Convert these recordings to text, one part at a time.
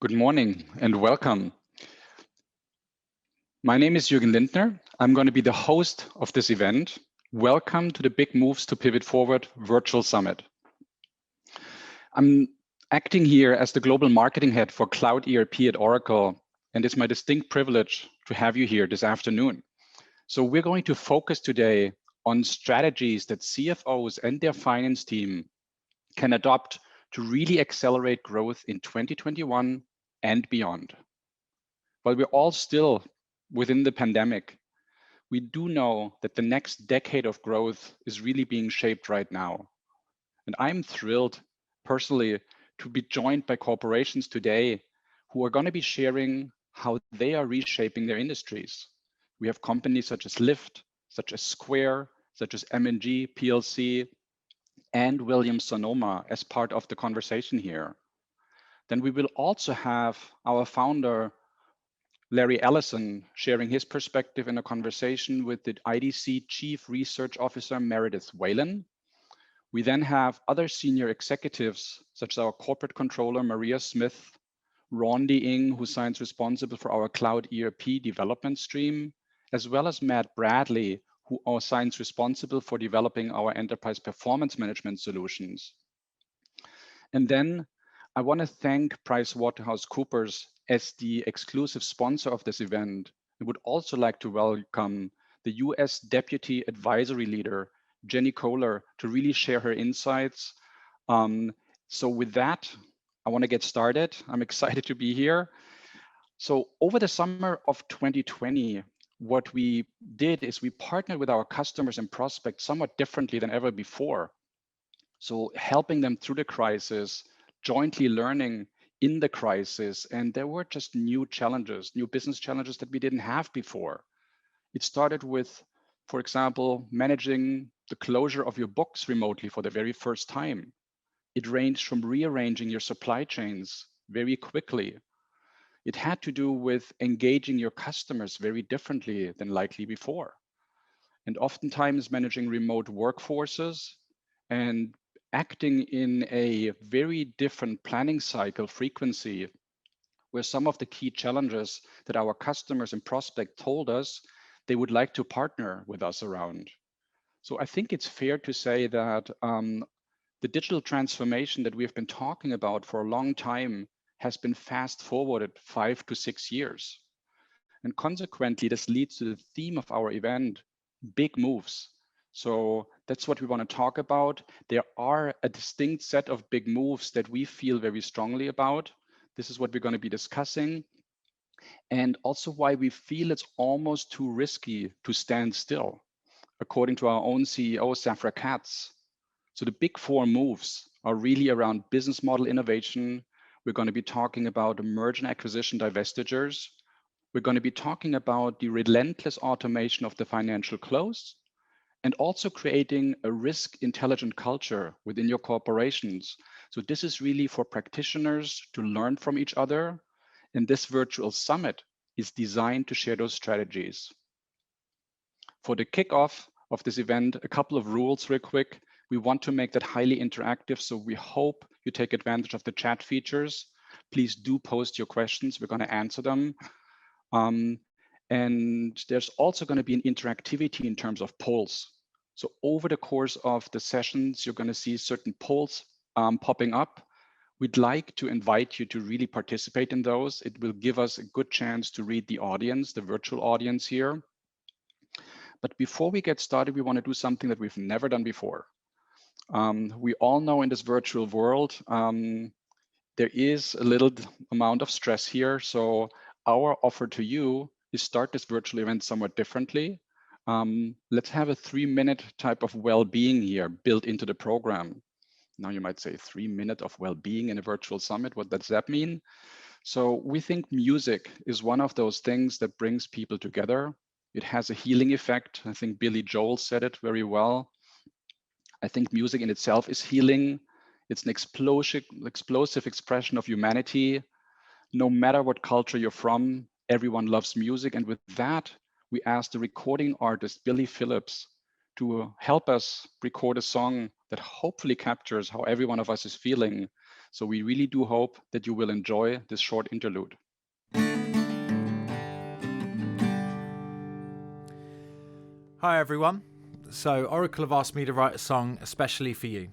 Good morning and welcome. My name is Jürgen Lindner. I'm going to be the host of this event. Welcome to the Big Moves to Pivot Forward Virtual Summit. I'm acting here as the Global Marketing Head for Cloud ERP at Oracle, and it's my distinct privilege to have you here this afternoon. So we're going to focus today on strategies that CFOs and their finance team can adopt to really accelerate growth in 2021 and beyond. While we're all still within the pandemic, we do know that the next decade of growth is really being shaped right now. And I'm thrilled personally to be joined by corporations today who are going to be sharing how they are reshaping their industries. We have companies such as Lyft, such as Square, such as M&G PLC, and Williams-Sonoma as part of the conversation here. Then we will also have our founder, Larry Ellison, sharing his perspective in a conversation with the IDC Chief Research Officer, Meredith Whalen. We then have other senior executives, such as our corporate controller, Maria Smith, Rondi Ng, who signs responsible for our cloud ERP development stream, as well as Matt Bradley, who signs responsible for developing our enterprise performance management solutions. And then I want to thank Pricewaterhousecoopers as the exclusive sponsor of this event. I would also like to welcome the US Deputy Advisory Leader, Jenny Kohler, to really share her insights. So with that, I want to get started. I'm excited to be here. So over the summer of 2020, what we did is we partnered with our customers and prospects somewhat differently than ever before. So helping them through the crisis, jointly learning in the crisis, and there were just new challenges, new business challenges that we didn't have before. It started with, for example, managing the closure of your books remotely for the very first time. It ranged from rearranging your supply chains very quickly. It had to do with engaging your customers very differently than likely before. And oftentimes managing remote workforces and acting in a very different planning cycle frequency were some of the key challenges that our customers and prospects told us they would like to partner with us around. So I think it's fair to say that the digital transformation that we've been talking about for a long time has been fast forwarded 5 to 6 years. And consequently, this leads to the theme of our event, big moves. So that's what we want to talk about. There are a distinct set of big moves that we feel very strongly about. This is what we're going to be discussing. And also why we feel it's almost too risky to stand still, according to our own CEO, Safra Katz. So the big four moves are really around business model innovation. We're going to be talking about merger and acquisition divestitures. We're going to be talking about the relentless automation of the financial close, and also creating a risk intelligent culture within your corporations. So this is really for practitioners to learn from each other. And this virtual summit is designed to share those strategies. For the kickoff of this event, a couple of rules real quick. We want to make that highly interactive, so we hope you take advantage of the chat features. Please do post your questions. We're going to answer them. And there's also going to be an interactivity in terms of polls. So over the course of the sessions, you're going to see certain polls popping up. We'd like to invite you to really participate in those. It will give us a good chance to read the audience, the virtual audience here. But before we get started, we want to do something that we've never done before. We all know in this virtual world, there is a little amount of stress here. So our offer to you is start this virtual event somewhat differently. Let's have a 3-minute type of well-being here built into the program. Now you might say 3 minutes of well-being in a virtual summit. What does that mean? So we think music is one of those things that brings people together. It has a healing effect. I think Billy Joel said it very well. I think music in itself is healing. It's an explosive expression of humanity. No matter what culture you're from, everyone loves music. And with that, we asked the recording artist, Billy Phillips, to help us record a song that hopefully captures how every one of us is feeling. So we really do hope that you will enjoy this short interlude. Hi everyone. So Oracle have asked me to write a song especially for you.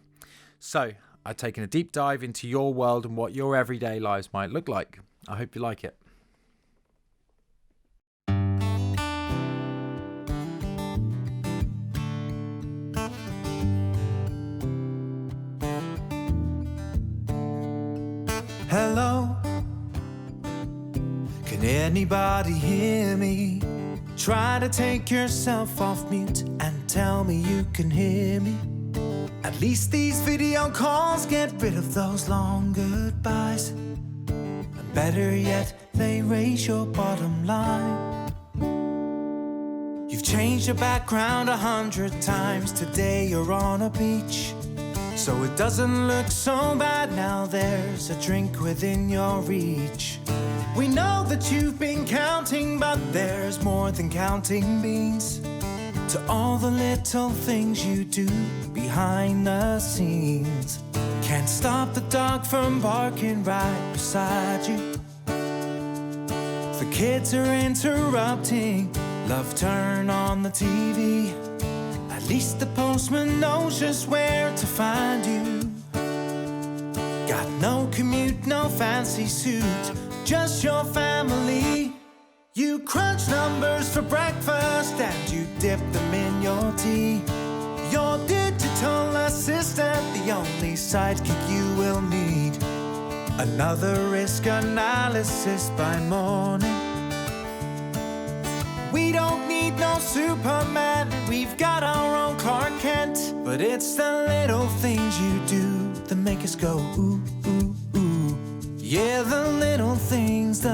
So I've taken a deep dive into your world and what your everyday lives might look like. I hope you like it. Hello, can anybody hear me? Try to take yourself off mute and tell me you can hear me. At least these video calls get rid of those long goodbyes. And better yet, they raise your bottom line. You've changed your background 100 times. Today you're on a beach, so it doesn't look so bad now. There's a drink within your reach. We know that you've been counting, but there's more than counting beans to all the little things you do behind the scenes. Can't stop the dog from barking right beside you. The kids are interrupting. Love, turn on the TV. At least the postman knows just where to find you. Got no commute, no fancy suit, just your family. You crunch numbers for breakfast and you dip them in your tea. Your digital assistant, the only sidekick you will need. Another risk analysis by morning. We don't need no Superman, we've got our own Clark Kent. But it's the little things you do that make us go ooh, ooh, ooh. Yeah, the little things,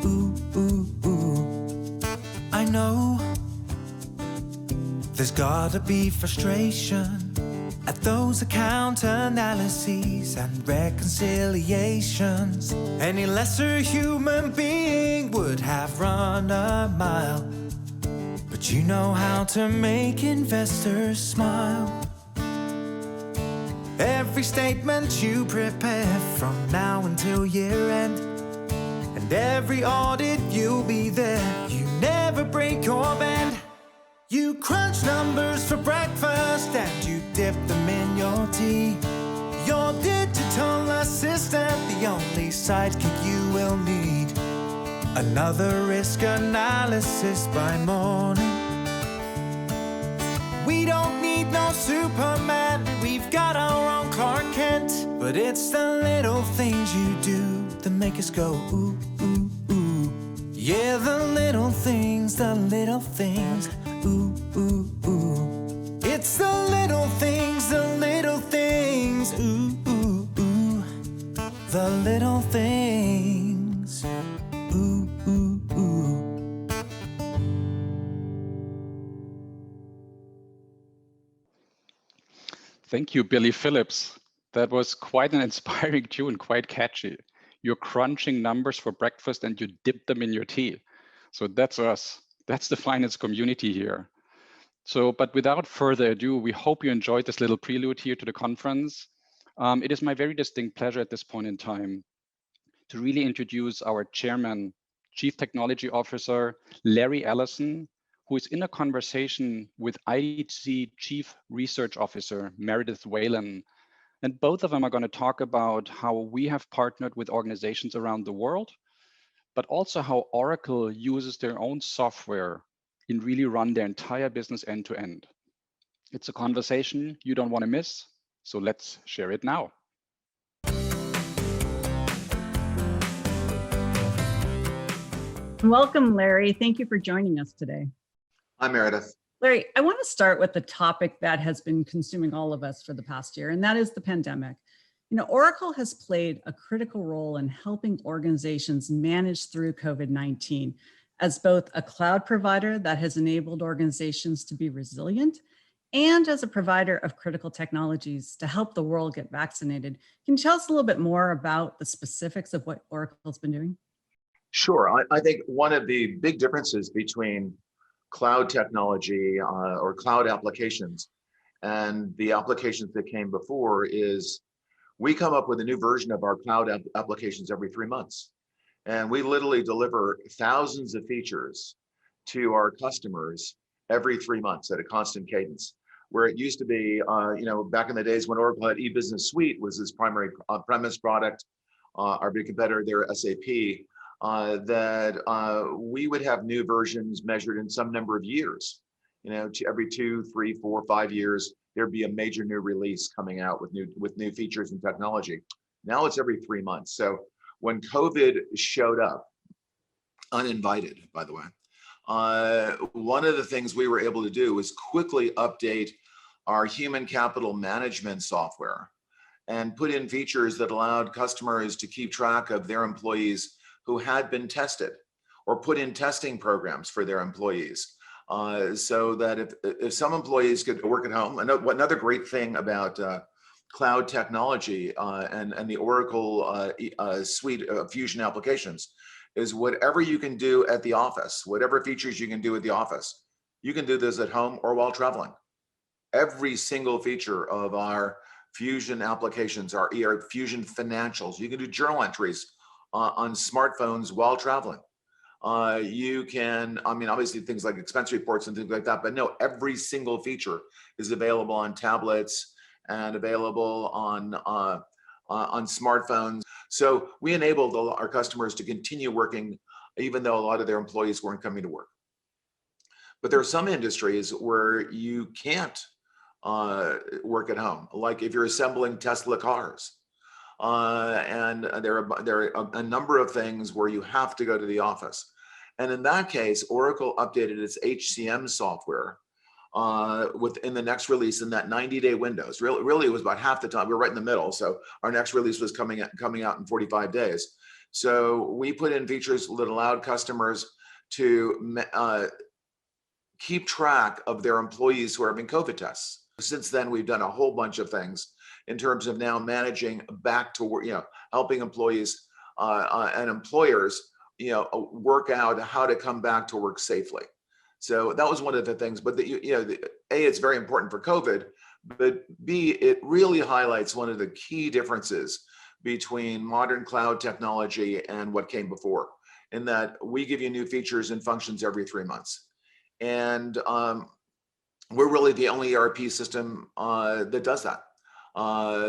ooh, ooh, ooh. I know there's gotta be frustration at those account analyses and reconciliations. Any lesser human being would have run a mile, but you know how to make investors smile. Every statement you prepare from now until year end, and every audit you'll be there. You never break or bend. You crunch numbers for breakfast and you dip them in your tea. Your digital assistant, the only sidekick you will need. Another risk analysis by morning. We don't need no Superman, we've got our own Clark Kent. But it's the little things you do that make us go ooh, ooh, ooh. Yeah, the little things, ooh, ooh, ooh. It's the little things, ooh, ooh, ooh. The little things, ooh, ooh, ooh. Thank you, Billy Phillips. That was quite an inspiring tune, quite catchy. You're crunching numbers for breakfast and you dip them in your tea. So that's us. That's the finance community here. So, but without further ado, we hope you enjoyed this little prelude here to the conference. It is my very distinct pleasure at this point in time to really introduce our chairman, Chief Technology Officer, Larry Ellison, who is in a conversation with IDC Chief Research Officer, Meredith Whalen. And both of them are going to talk about how we have partnered with organizations around the world, but also how Oracle uses their own software and really run their entire business end to end. It's a conversation you don't want to miss, so let's share it now. Welcome, Larry. Thank you for joining us today. Hi, Meredith. Larry, I want to start with the topic that has been consuming all of us for the past year, and that is the pandemic. You know, Oracle has played a critical role in helping organizations manage through COVID-19 as both a cloud provider that has enabled organizations to be resilient and as a provider of critical technologies to help the world get vaccinated. Can you tell us a little bit more about the specifics of what Oracle's been doing? Sure. I think one of the big differences between cloud technology or cloud applications. And the applications that came before is we come up with a new version of our cloud applications every 3 months. And we literally deliver thousands of features to our customers every 3 months at a constant cadence. Where it used to be, back in the days when Oracle had e-business suite was its primary premise product, our big competitor there, SAP, that we would have new versions measured in some number of years. Every 2, 3, 4, 5 years, there'd be a major new release coming out with new features and technology. Now it's every 3 months. So when COVID showed up, uninvited, by the way, one of the things we were able to do was quickly update our human capital management software and put in features that allowed customers to keep track of their employees who had been tested, or put in testing programs for their employees, so that if some employees could work at home. Another great thing about cloud technology and the Oracle suite of Fusion applications is whatever you can do at the office, whatever features you can do at the office, you can do this at home or while traveling. Every single feature of our Fusion applications, our ERP Fusion financials, you can do journal entries on smartphones while traveling. You can, obviously things like expense reports and things like that, but no, every single feature is available on tablets and available on smartphones. So we enabled our customers to continue working, even though a lot of their employees weren't coming to work. But there are some industries where you can't work at home, like if you're assembling Tesla cars. And there are a number of things where you have to go to the office. And in that case, Oracle updated its HCM software within the next release in that 90-day windows. Really, it was about half the time. We were right in the middle. So our next release was coming out in 45 days. So we put in features that allowed customers to keep track of their employees who are having COVID tests. Since then, we've done a whole bunch of things in terms of now managing back to work, helping employees and employers, work out how to come back to work safely. So that was one of the things. But A, it's very important for COVID, but B, it really highlights one of the key differences between modern cloud technology and what came before, in that we give you new features and functions every 3 months. And we're really the only ERP system that does that.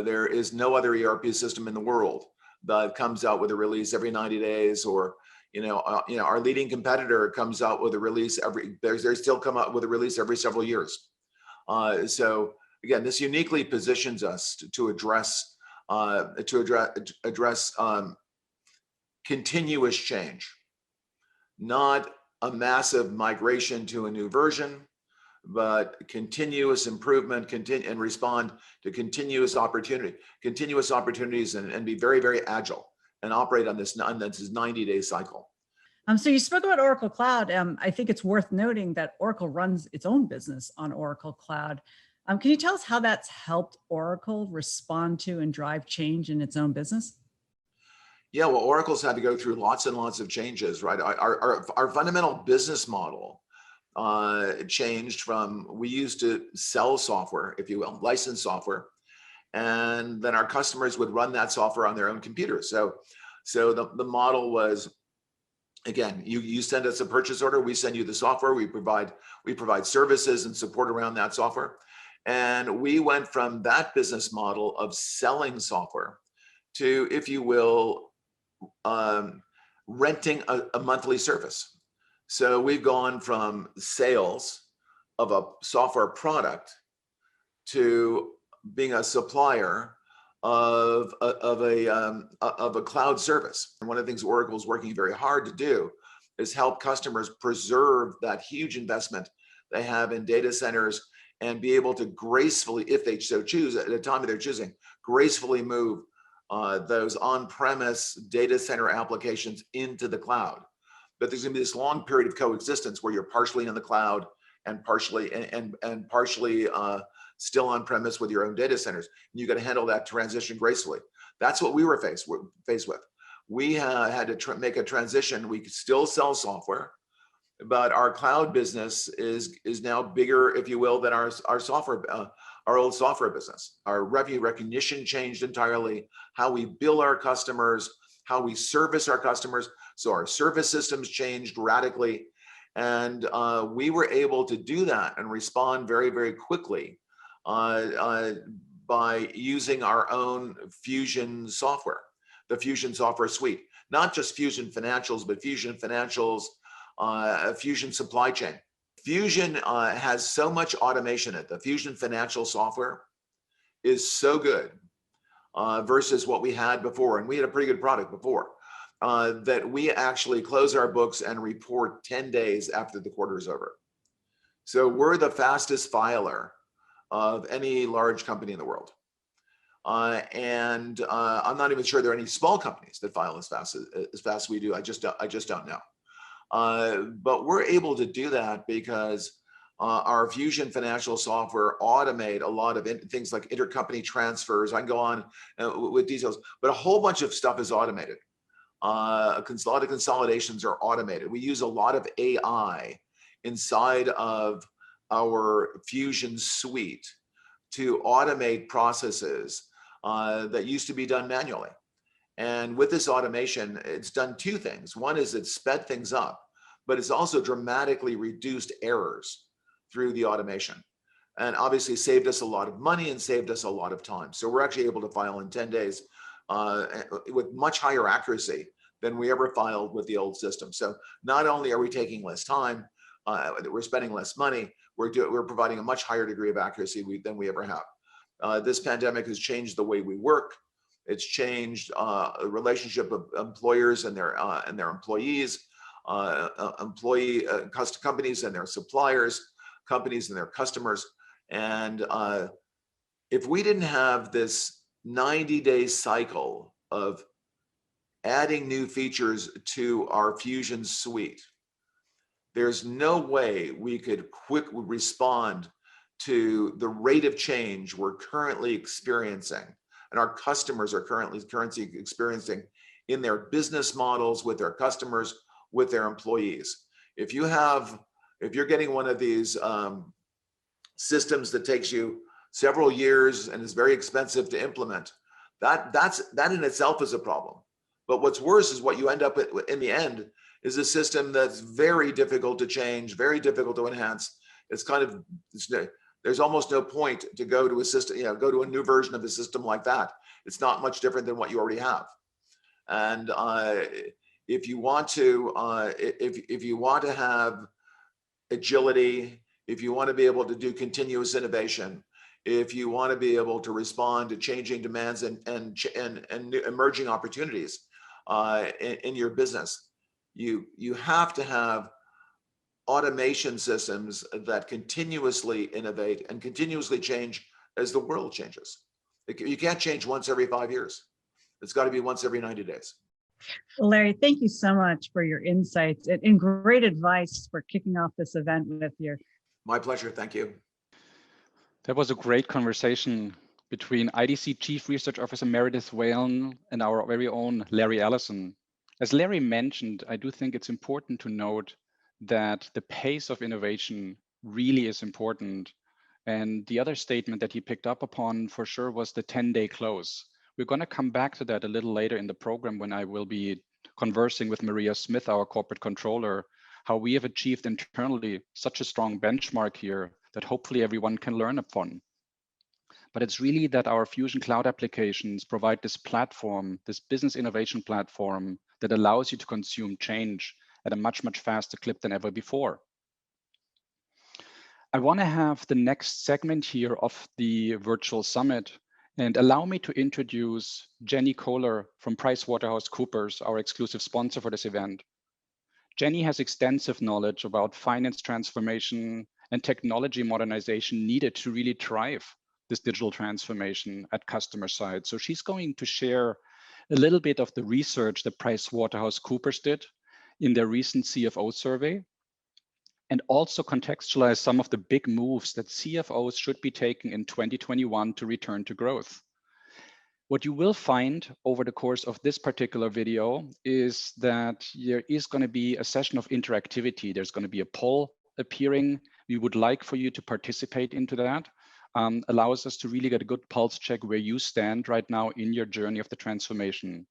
There is no other ERP system in the world that comes out with a release every 90 days, or our leading competitor comes out with a release they still come out with a release every several years. So again, this uniquely positions us to address continuous change, not a massive migration to a new version, but continuous improvement, and respond to continuous opportunities, and be very, very agile and operate on this 90-day cycle. So you spoke about Oracle Cloud. I think it's worth noting that Oracle runs its own business on Oracle Cloud. Can you tell us how that's helped Oracle respond to and drive change in its own business? Yeah, well, Oracle's had to go through lots and lots of changes, right? Our fundamental business model changed from, we used to sell software, if you will, licensed software, and then our customers would run that software on their own computers. So the model was, again, you send us a purchase order, we send you the software, we provide services and support around that software. And we went from that business model of selling software to, if you will, renting a monthly service. So we've gone from sales of a software product to being a supplier of a cloud service. And one of the things Oracle is working very hard to do is help customers preserve that huge investment they have in data centers, and be able to gracefully, if they so choose, at a time of their choosing, gracefully move those on-premise data center applications into the cloud. But there's going to be this long period of coexistence where you're partially in the cloud and partially still on premise with your own data centers. And you got to handle that transition gracefully. That's what we were faced with. We had to make a transition. We could still sell software, but our cloud business is now bigger, if you will, than our software, our old software business. Our revenue recognition changed entirely, how we bill our customers, how we service our customers. So our service systems changed radically. And we were able to do that and respond very, very quickly by using our own Fusion software, the Fusion software suite. Not just Fusion Financials, but Fusion Financials, Fusion Supply Chain. Fusion has so much automation in it. The Fusion Financial software is so good versus what we had before. And we had a pretty good product before that we actually close our books and report 10 days after the quarter is over. So we're the fastest filer of any large company in the world. And I'm not even sure there are any small companies that file as fast as we do. I just don't know. But we're able to do that because our Fusion Financial software automate a lot of things like intercompany transfers. I can go on with details, but a whole bunch of stuff is automated. A lot of consolidations are automated. We use a lot of AI inside of our Fusion suite to automate processes that used to be done manually. And with this automation, it's done two things. One is it's sped things up, but it's also dramatically reduced errors through the automation. And obviously saved us a lot of money and saved us a lot of time. So we're actually able to file in 10 days with much higher accuracy than we ever filed with the old system. So not only are we taking less time, we're spending less money, we're providing a much higher degree of accuracy than we ever have. This pandemic has changed the way we work. It's changed the relationship of employers and their employees, companies and their suppliers, companies and their customers. And if we didn't have this 90-day cycle of adding new features to our Fusion suite, there's no way we could quickly respond to the rate of change we're currently experiencing and our customers are currently experiencing in their business models, with their customers, with their employees. If you're getting one of these systems that takes you several years and is very expensive to implement, that in itself is a problem. But what's worse is what you end up with in the end is a system that's very difficult to change, very difficult to enhance. There's almost no point to go to a system, go to a new version of a system like that. It's not much different than what you already have. And if you want to have agility, if you want to be able to do continuous innovation, if you want to be able to respond to changing demands and new emerging opportunities in your business, you have to have automation systems that continuously innovate and continuously change as the world changes. You can't change once every 5 years. It's got to be once every 90 days. Well, Larry, thank you so much for your insights and great advice for kicking off this event with you. My pleasure. Thank you. That was a great conversation between IDC Chief Research Officer Meredith Whalen and our very own Larry Ellison. As Larry mentioned, I do think it's important to note that the pace of innovation really is important. And the other statement that he picked up upon for sure was the 10-day close. We're going to come back to that a little later in the program when I will be conversing with Maria Smith, our corporate controller, how we have achieved internally such a strong benchmark here that hopefully everyone can learn upon. But it's really that our Fusion Cloud applications provide this platform, this business innovation platform that allows you to consume change at a much, much faster clip than ever before. I want to have the next segment here of the virtual summit, and allow me to introduce Jenny Kohler from Pricewaterhousecoopers, our exclusive sponsor for this event. Jenny has extensive knowledge about finance transformation and technology modernization needed to really drive this digital transformation at customer side. So she's going to share a little bit of the research that Pricewaterhousecoopers did in their recent CFO survey, and also contextualize some of the big moves that CFOs should be taking in 2021 to return to growth. What you will find over the course of this particular video is that there is going to be a session of interactivity. There's going to be a poll appearing. We would like for you to participate into that. Allows us to really get a good pulse check where you stand right now in your journey of the transformation.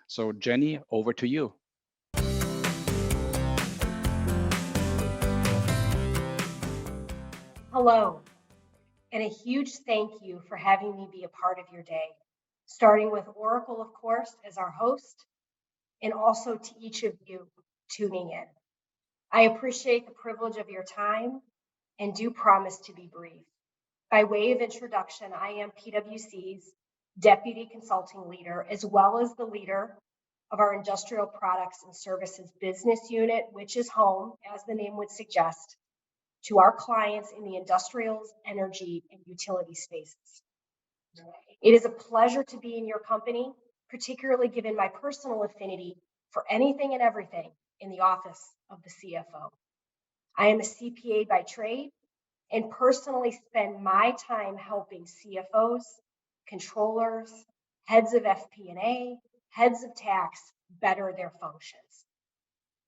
So Jenny, over to you. Hello, and a huge thank you for having me be a part of your day, starting with Oracle, of course, as our host, and also to each of you tuning in. I appreciate the privilege of your time and do promise to be brief. By way of introduction, I am PwC's Deputy Consulting Leader, as well as the leader of our Industrial Products and Services Business Unit, which is home, as the name would suggest, to our clients in the industrials, energy, and utility spaces. It is a pleasure to be in your company, particularly given my personal affinity for anything and everything in the office of the CFO. I am a CPA by trade and personally spend my time helping CFOs, controllers, heads of FP&A, heads of tax better their functions.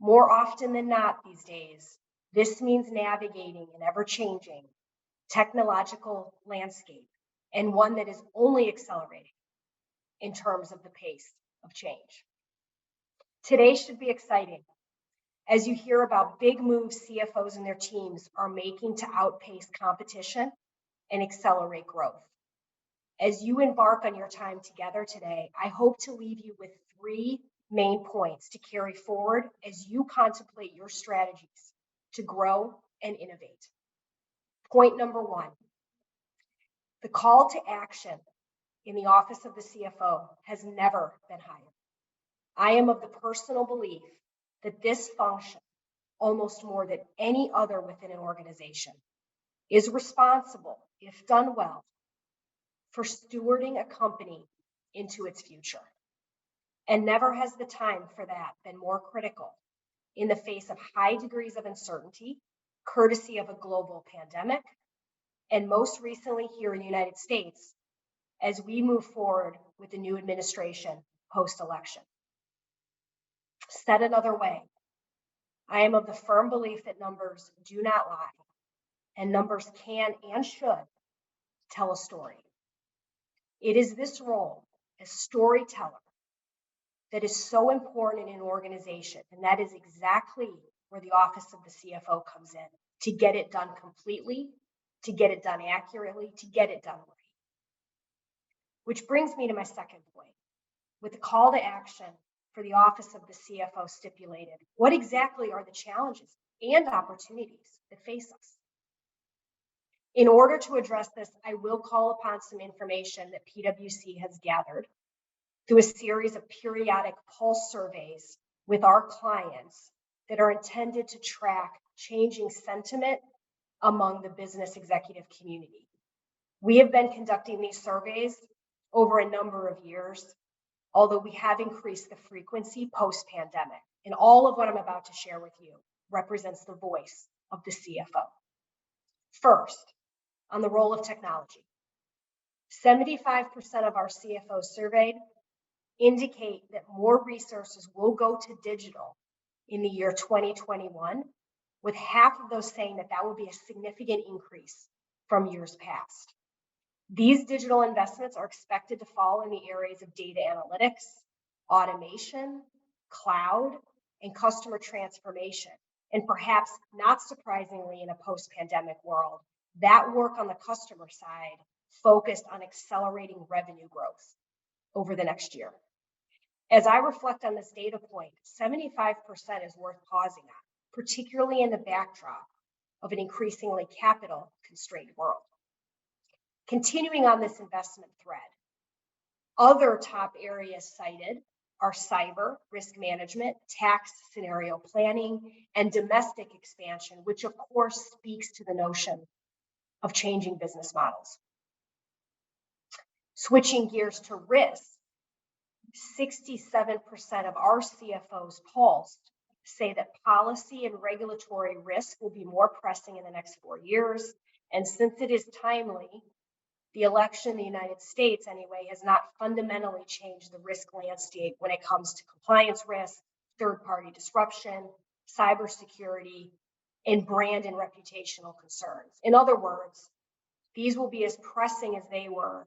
More often than not these days, this means navigating an ever-changing technological landscape, and one that is only accelerating in terms of the pace of change. Today should be exciting as you hear about big moves CFOs and their teams are making to outpace competition and accelerate growth. As you embark on your time together today, I hope to leave you with 3 main points to carry forward as you contemplate your strategies to grow and innovate. Point number 1, the call to action in the office of the CFO has never been higher. I am of the personal belief that this function, almost more than any other within an organization, is responsible, if done well, for stewarding a company into its future. And never has the time for that been more critical in the face of high degrees of uncertainty, courtesy of a global pandemic, and most recently here in the United States, as we move forward with the new administration post-election. Said another way, I am of the firm belief that numbers do not lie, and numbers can and should tell a story. It is this role as storyteller that is so important in an organization, and that is exactly where the office of the CFO comes in, to get it done completely, to get it done accurately, to get it done right. Which brings me to my second point. With the call to action for the office of the CFO stipulated, what exactly are the challenges and opportunities that face us? In order to address this, I will call upon some information that PwC has gathered through a series of periodic pulse surveys with our clients that are intended to track changing sentiment among the business executive community. We have been conducting these surveys over a number of years, although we have increased the frequency post-pandemic. And all of what I'm about to share with you represents the voice of the CFO. First, on the role of technology. 75% of our CFOs surveyed indicate that more resources will go to digital in the year 2021, with half of those saying that that will be a significant increase from years past. These digital investments are expected to fall in the areas of data analytics, automation, cloud, and customer transformation. And perhaps not surprisingly in a post-pandemic world, that work on the customer side focused on accelerating revenue growth over the next year. As I reflect on this data point, 75% is worth pausing on, particularly in the backdrop of an increasingly capital-constrained world. Continuing on this investment thread, other top areas cited are cyber, risk management, tax scenario planning, and domestic expansion, which of course speaks to the notion of changing business models. Switching gears to risk, 67% of our CFOs pulsed say that policy and regulatory risk will be more pressing in the next 4 years. And since it is timely, The election in the United States, anyway, has not fundamentally changed the risk landscape when it comes to compliance risk, third-party disruption, cybersecurity, and brand and reputational concerns. In other words, these will be as pressing as they were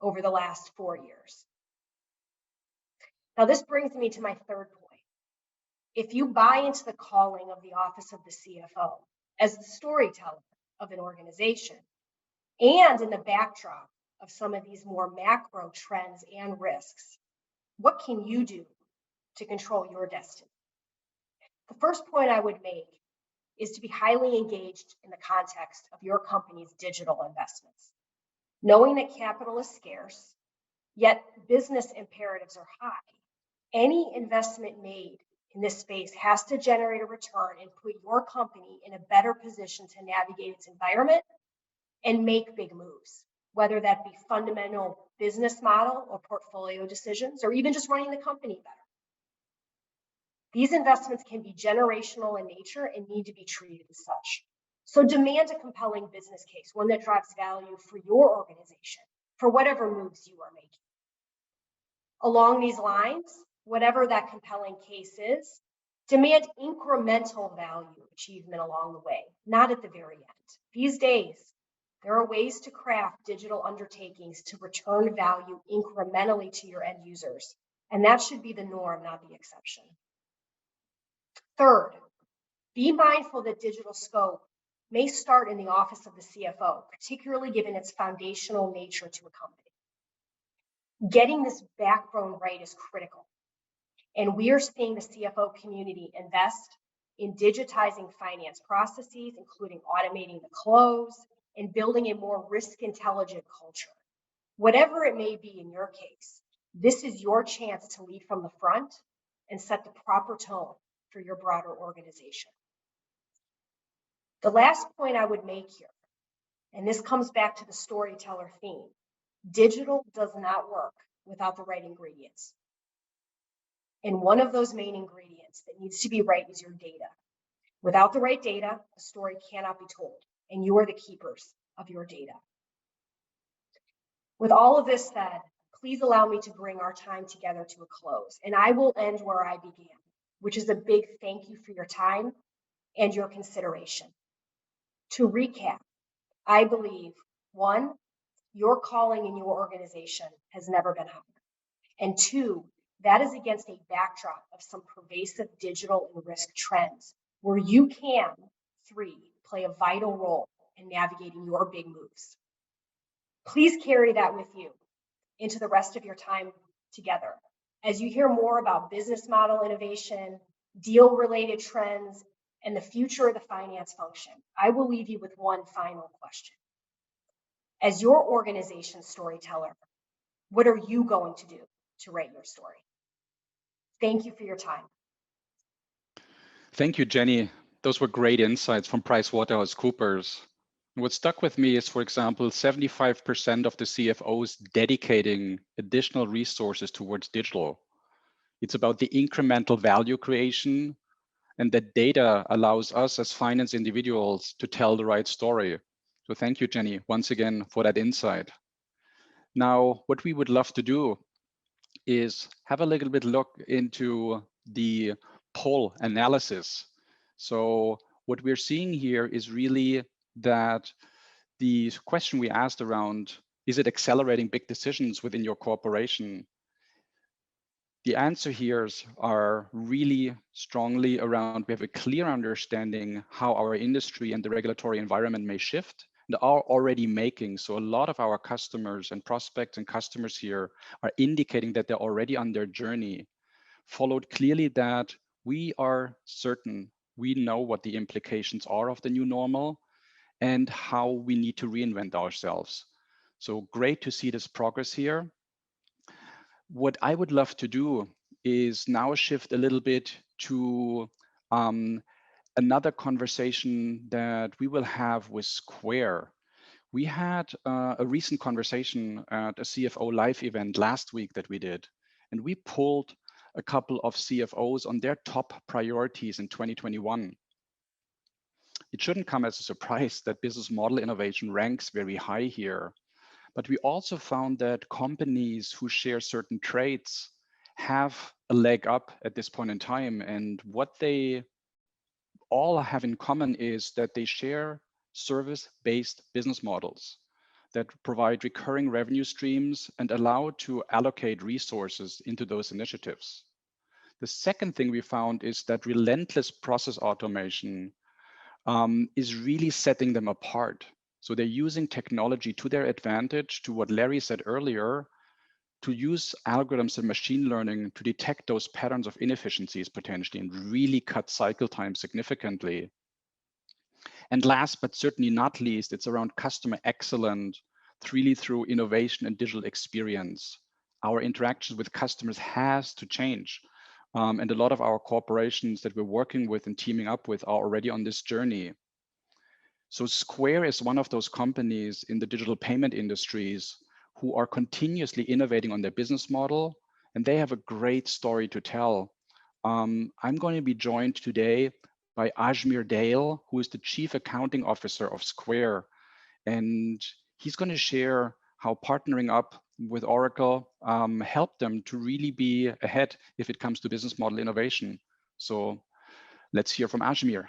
over the last 4 years. Now, this brings me to my third point. If you buy into the calling of the office of the CFO as the storyteller of an organization, and in the backdrop of some of these more macro trends and risks, what can you do to control your destiny? The first point I would make is to be highly engaged in the context of your company's digital investments. Knowing that capital is scarce, yet business imperatives are high, any investment made in this space has to generate a return and put your company in a better position to navigate its environment and make big moves, whether that be fundamental business model or portfolio decisions, or even just running the company better. These investments can be generational in nature and need to be treated as such. So demand a compelling business case, one that drives value for your organization, for whatever moves you are making. Along these lines, whatever that compelling case is, demand incremental value achievement along the way, not at the very end. These days, there are ways to craft digital undertakings to return value incrementally to your end users, and that should be the norm, not the exception. Third, be mindful that digital scope may start in the office of the CFO, particularly given its foundational nature to a company. Getting this backbone right is critical, and we are seeing the CFO community invest in digitizing finance processes, including automating the close, and building a more risk-intelligent culture. Whatever it may be in your case, this is your chance to lead from the front and set the proper tone for your broader organization. The last point I would make here, and this comes back to the storyteller theme, digital does not work without the right ingredients. And one of those main ingredients that needs to be right is your data. Without the right data, a story cannot be told, and you are the keepers of your data. With all of this said, please allow me to bring our time together to a close, and I will end where I began, which is a big thank you for your time and your consideration. To recap, I believe, 1, your calling in your organization has never been higher. And 2, that is against a backdrop of some pervasive digital and risk trends where you can, 3, play a vital role in navigating your big moves. Please carry that with you into the rest of your time together as you hear more about business model innovation, deal-related trends, and the future of the finance function. I will leave you with one final question. As your organization's storyteller, what are you going to do to write your story? Thank you for your time. Thank you, Jenny. Those were great insights from Pricewaterhousecoopers. What stuck with me is, for example, 75% of the CFOs dedicating additional resources towards digital. It's about the incremental value creation, and that data allows us as finance individuals to tell the right story. So thank you, Jenny, once again for that insight. Now, what we would love to do is have a little bit look into the poll analysis. So what we're seeing here is really that the question we asked around, is it accelerating big decisions within your corporation? The answer here are really strongly around, we have a clear understanding how our industry and the regulatory environment may shift and are already making. So a lot of our customers and prospects and customers here are indicating that they're already on their journey, followed clearly that we are certain we know what the implications are of the new normal and how we need to reinvent ourselves. So great to see this progress here. What I would love to do is now shift a little bit to another conversation that we will have with Square. We had a recent conversation at a CFO Live event last week that we did, and we pulled a couple of CFOs on their top priorities in 2021. It shouldn't come as a surprise that business model innovation ranks very high here. But we also found that companies who share certain traits have a leg up at this point in time. And what they all have in common is that they share service-based business models that provide recurring revenue streams and allow to allocate resources into those initiatives. The second thing we found is that relentless process automation is really setting them apart. So they're using technology to their advantage, to what Larry said earlier, to use algorithms and machine learning to detect those patterns of inefficiencies potentially and really cut cycle time significantly. And last, but certainly not least, it's around customer excellence, really through innovation and digital experience. Our interactions with customers has to change. And a lot of our corporations that we're working with and teaming up with are already on this journey. So Square is one of those companies in the digital payment industries who are continuously innovating on their business model, and they have a great story to tell. I'm going to be joined today by Ajmer Dale, who is the Chief Accounting Officer of Square, and he's going to share how partnering up with Oracle helped them to really be ahead if it comes to business model innovation. So let's hear from Ajmer.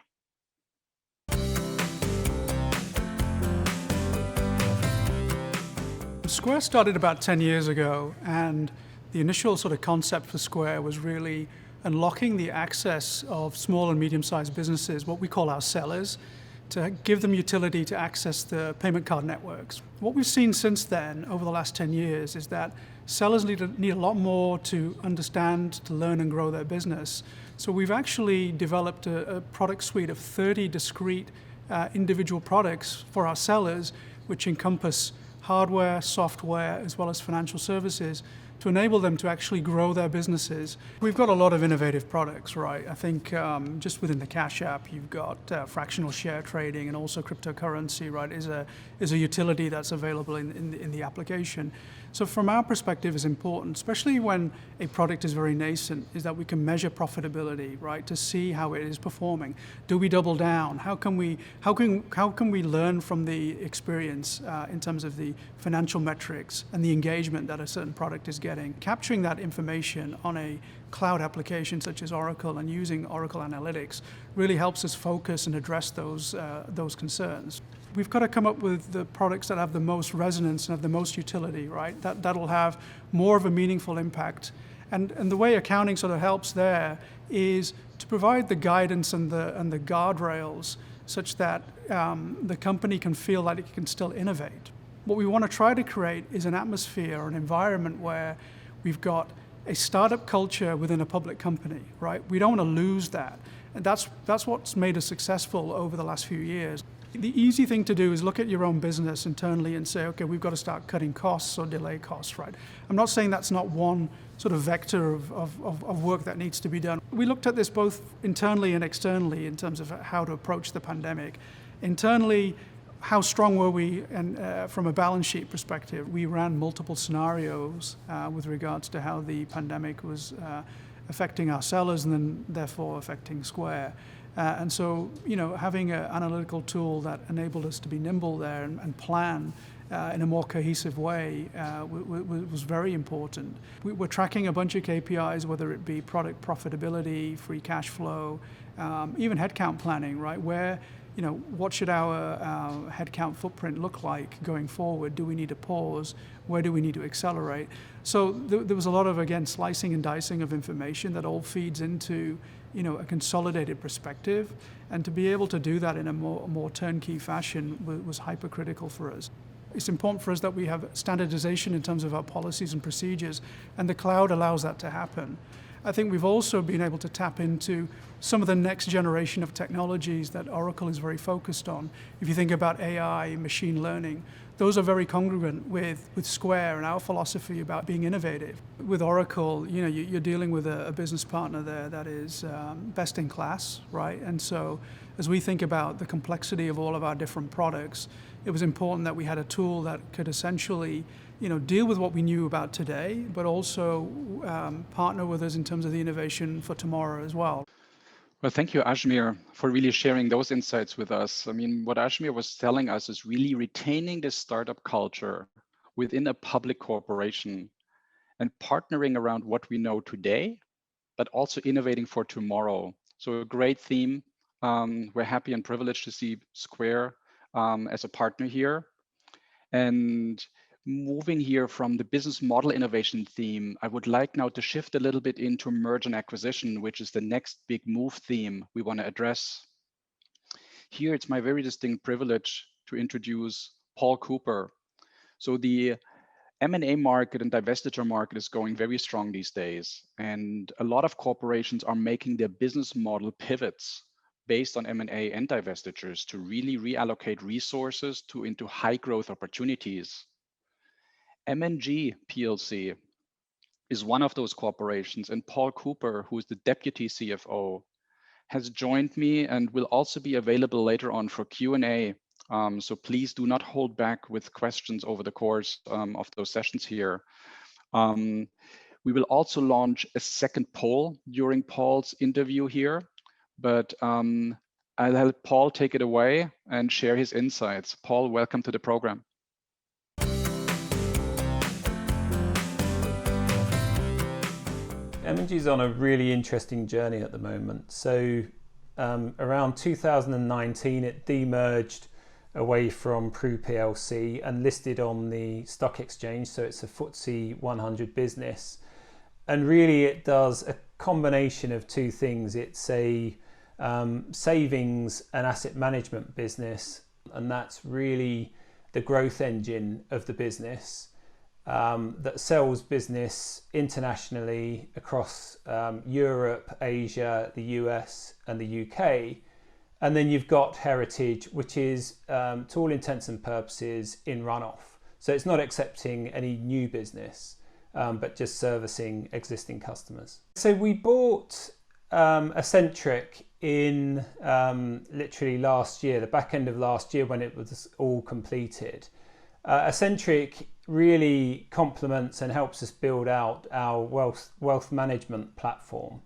Square started about 10 years ago, and the initial sort of concept for Square was really unlocking the access of small and medium-sized businesses, what we call our sellers, to give them utility to access the payment card networks. What we've seen since then, over the last 10 years, is that sellers need a lot more to understand, to learn and grow their business. So we've actually developed a product suite of 30 discrete individual products for our sellers, which encompass hardware, software, as well as financial services, to enable them to actually grow their businesses. We've got a lot of innovative products, right? I think just within the Cash App, you've got fractional share trading and also cryptocurrency, right, is a utility that's available in the application. So from our perspective, it's important, especially when a product is very nascent, is that we can measure profitability, right, to see how it is performing. Do we double down? How can we learn from the experience in terms of the financial metrics and the engagement that a certain product is getting? Capturing that information on a cloud application such as Oracle and using Oracle Analytics really helps us focus and address those concerns. We've got to come up with the products that have the most resonance and have the most utility, right? That'll have more of a meaningful impact. And the way accounting sort of helps there is to provide the guidance and the guardrails such that the company can feel like it can still innovate. What we want to try to create is an atmosphere or an environment where we've got a startup culture within a public company, right? We don't want to lose that. And that's what's made us successful over the last few years. The easy thing to do is look at your own business internally and say, okay, we've got to start cutting costs or delay costs, right? I'm not saying that's not one sort of vector of work that needs to be done. We looked at this both internally and externally in terms of how to approach the pandemic. Internally, how strong were we? And from a balance sheet perspective, we ran multiple scenarios with regards to how the pandemic was affecting our sellers and then therefore affecting Square. And so, having an analytical tool that enabled us to be nimble there and plan in a more cohesive way was very important. We're tracking a bunch of KPIs, whether it be product profitability, free cash flow, even headcount planning, right? Where, what should our headcount footprint look like going forward? Do we need to pause? Where do we need to accelerate? So there was a lot of, again, slicing and dicing of information that all feeds into a consolidated perspective, and to be able to do that in a more turnkey fashion was hypercritical for us. It's important for us that we have standardization in terms of our policies and procedures, and the cloud allows that to happen. I think we've also been able to tap into some of the next generation of technologies that Oracle is very focused on. If you think about AI, machine learning, those are very congruent with Square and our philosophy about being innovative. With Oracle, you're dealing with a business partner there that is best in class, right? And so as we think about the complexity of all of our different products, it was important that we had a tool that could essentially deal with what we knew about today, but also partner with us in terms of the innovation for tomorrow as well. Well, thank you, Ajmer, for really sharing those insights with us. I mean, what Ajmer was telling us is really retaining this startup culture within a public corporation and partnering around what we know today, but also innovating for tomorrow. So a great theme. We're happy and privileged to see Square as a partner here. And moving here from the business model innovation theme, I would like now to shift a little bit into merger and acquisition, which is the next big move theme we want to address. Here, it's my very distinct privilege to introduce Paul Cooper. So the M&A market and divestiture market is going very strong these days. And a lot of corporations are making their business model pivots based on M&A and divestitures to really reallocate resources into high growth opportunities. M&G PLC is one of those corporations, and Paul Cooper, who is the deputy CFO, has joined me and will also be available later on for Q&A. So please do not hold back with questions over the course of those sessions here. We will also launch a second poll during Paul's interview here, but I'll help Paul take it away and share his insights. Paul, welcome to the program. M&G is on a really interesting journey at the moment. So around 2019, it demerged away from Pru PLC and listed on the stock exchange. So it's a FTSE 100 business. And really it does a combination of two things. It's a savings and asset management business. And that's really the growth engine of the business. That sells business internationally across Europe, Asia, the US and the UK. And then you've got Heritage, which is to all intents and purposes in runoff. So it's not accepting any new business, but just servicing existing customers. So we bought Eccentric in literally last year, the back end of last year when it was all completed. Eccentric really complements and helps us build out our wealth management platform.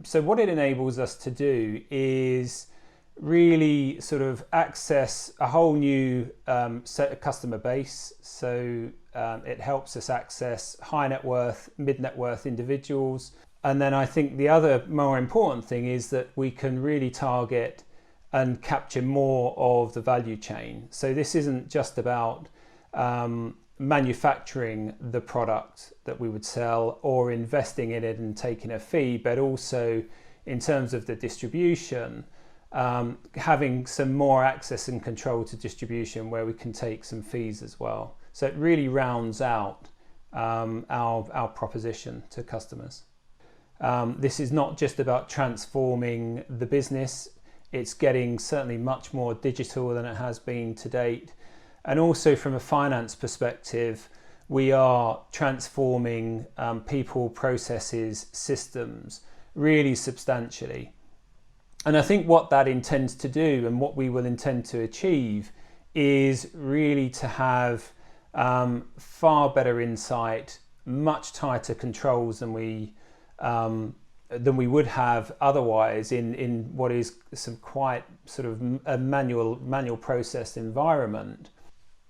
So what it enables us to do is really sort of access a whole new set of customer base. So it helps us access high net worth, mid net worth individuals. And then I think the other more important thing is that we can really target and capture more of the value chain. So this isn't just about manufacturing the product that we would sell or investing in it and taking a fee, but also in terms of the distribution, having some more access and control to distribution where we can take some fees as well. So it really rounds out our proposition to customers. This is not just about transforming the business. It's getting certainly much more digital than it has been to date. And also from a finance perspective, we are transforming people, processes, systems really substantially. And I think what that intends to do and what we will intend to achieve is really to have far better insight, much tighter controls than we would have otherwise in what is some quite sort of a manual process environment.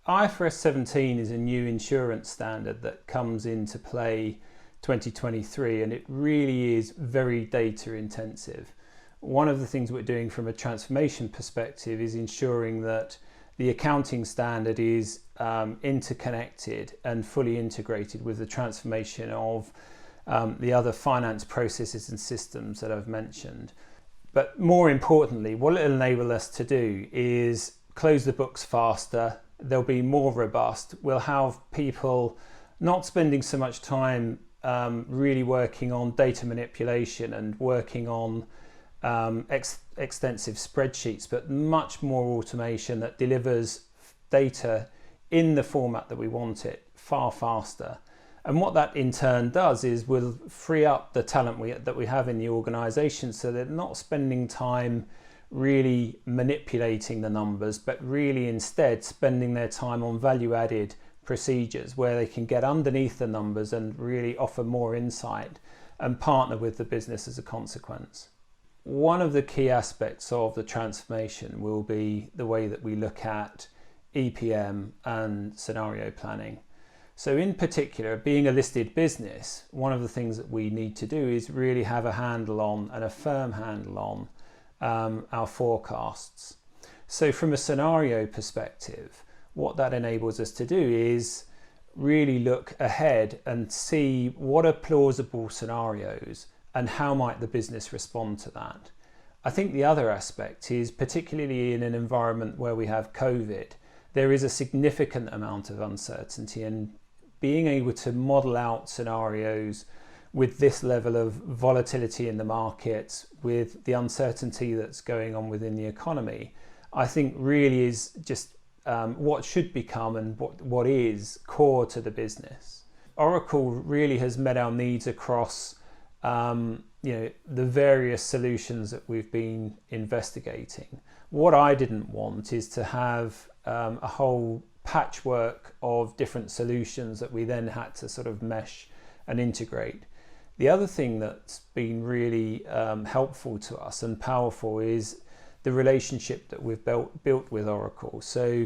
IFRS 17 is a new insurance standard that comes into play 2023, and it really is very data intensive. One of the things we're doing from a transformation perspective is ensuring that the accounting standard is interconnected and fully integrated with the transformation of the other finance processes and systems that I've mentioned. But more importantly, what it'll enable us to do is close the books faster. They'll be more robust. We'll have people not spending so much time really working on data manipulation and working on extensive spreadsheets, but much more automation that delivers data in the format that we want it far faster. And what that in turn does is will free up the talent that we have in the organization, so they're not spending time really manipulating the numbers, but really instead spending their time on value-added procedures where they can get underneath the numbers and really offer more insight and partner with the business as a consequence. One of the key aspects of the transformation will be the way that we look at EPM and scenario planning. So in particular, being a listed business, one of the things that we need to do is really have a handle on, and a firm handle on, our forecasts. So from a scenario perspective, what that enables us to do is really look ahead and see what are plausible scenarios and how might the business respond to that. I think the other aspect is, particularly in an environment where we have COVID, there is a significant amount of uncertainty, and being able to model out scenarios with this level of volatility in the markets, with the uncertainty that's going on within the economy, I think really is just what should become and what is core to the business. Oracle really has met our needs across the various solutions that we've been investigating. What I didn't want is to have a whole patchwork of different solutions that we then had to sort of mesh and integrate. The other thing that's been really helpful to us and powerful is the relationship that we've built with Oracle. So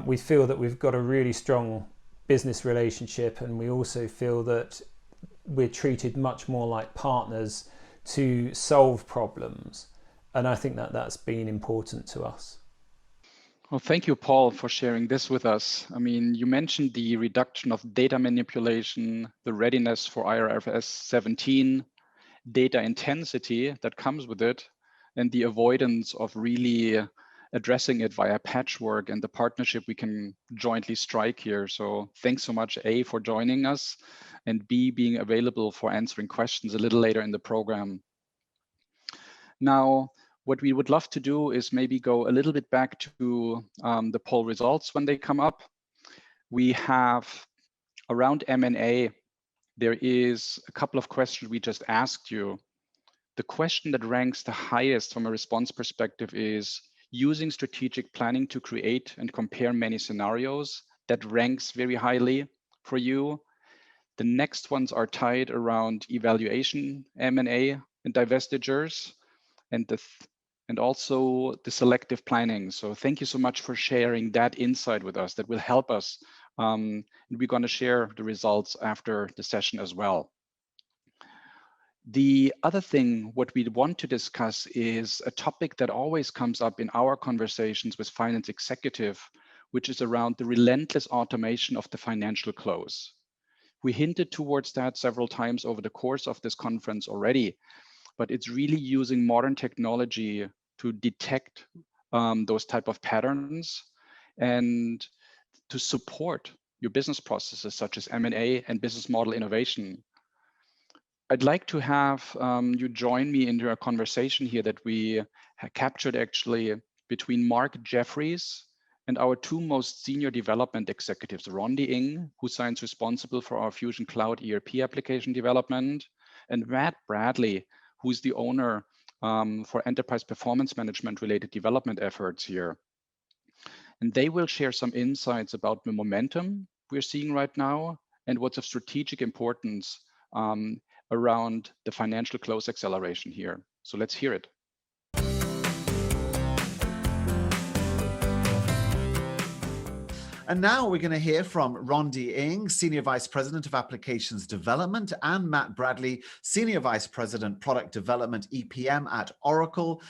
we feel that we've got a really strong business relationship, and we also feel that we're treated much more like partners to solve problems. And I think that that's been important to us. Well, thank you, Paul, for sharing this with us. I mean, you mentioned the reduction of data manipulation, the readiness for IFRS 17, data intensity that comes with it, and the avoidance of really addressing it via patchwork and the partnership we can jointly strike here. So thanks so much, A, for joining us, and B, being available for answering questions a little later in the program. Now, what we would love to do is maybe go a little bit back to the poll results when they come up. We have around M&A, there is a couple of questions we just asked you. The question that ranks the highest from a response perspective is using strategic planning to create and compare many scenarios. That ranks very highly for you. The next ones are tied around evaluation, M&A, and divestitures, and also the selective planning. So thank you so much for sharing that insight with us. That will help us. And we're going to share the results after the session as well. The other thing, what we want to discuss is a topic that always comes up in our conversations with finance executive, which is around the relentless automation of the financial close. We hinted towards that several times over the course of this conference already, but it's really using modern technology to detect those type of patterns and to support your business processes such as M&A and business model innovation. I'd like to have you join me into a conversation here that we captured actually between Mark Jeffries and our two most senior development executives, Rondi Ng, who signs responsible for our Fusion Cloud ERP application development, and Matt Bradley, who's the owner for enterprise performance management related development efforts here. And they will share some insights about the momentum we're seeing right now and what's of strategic importance around the financial close acceleration here. So let's hear it. And now we're going to hear from Rondi Ng, Senior Vice President of Applications Development, and Matt Bradley, Senior Vice President, Product Development, EPM at Oracle,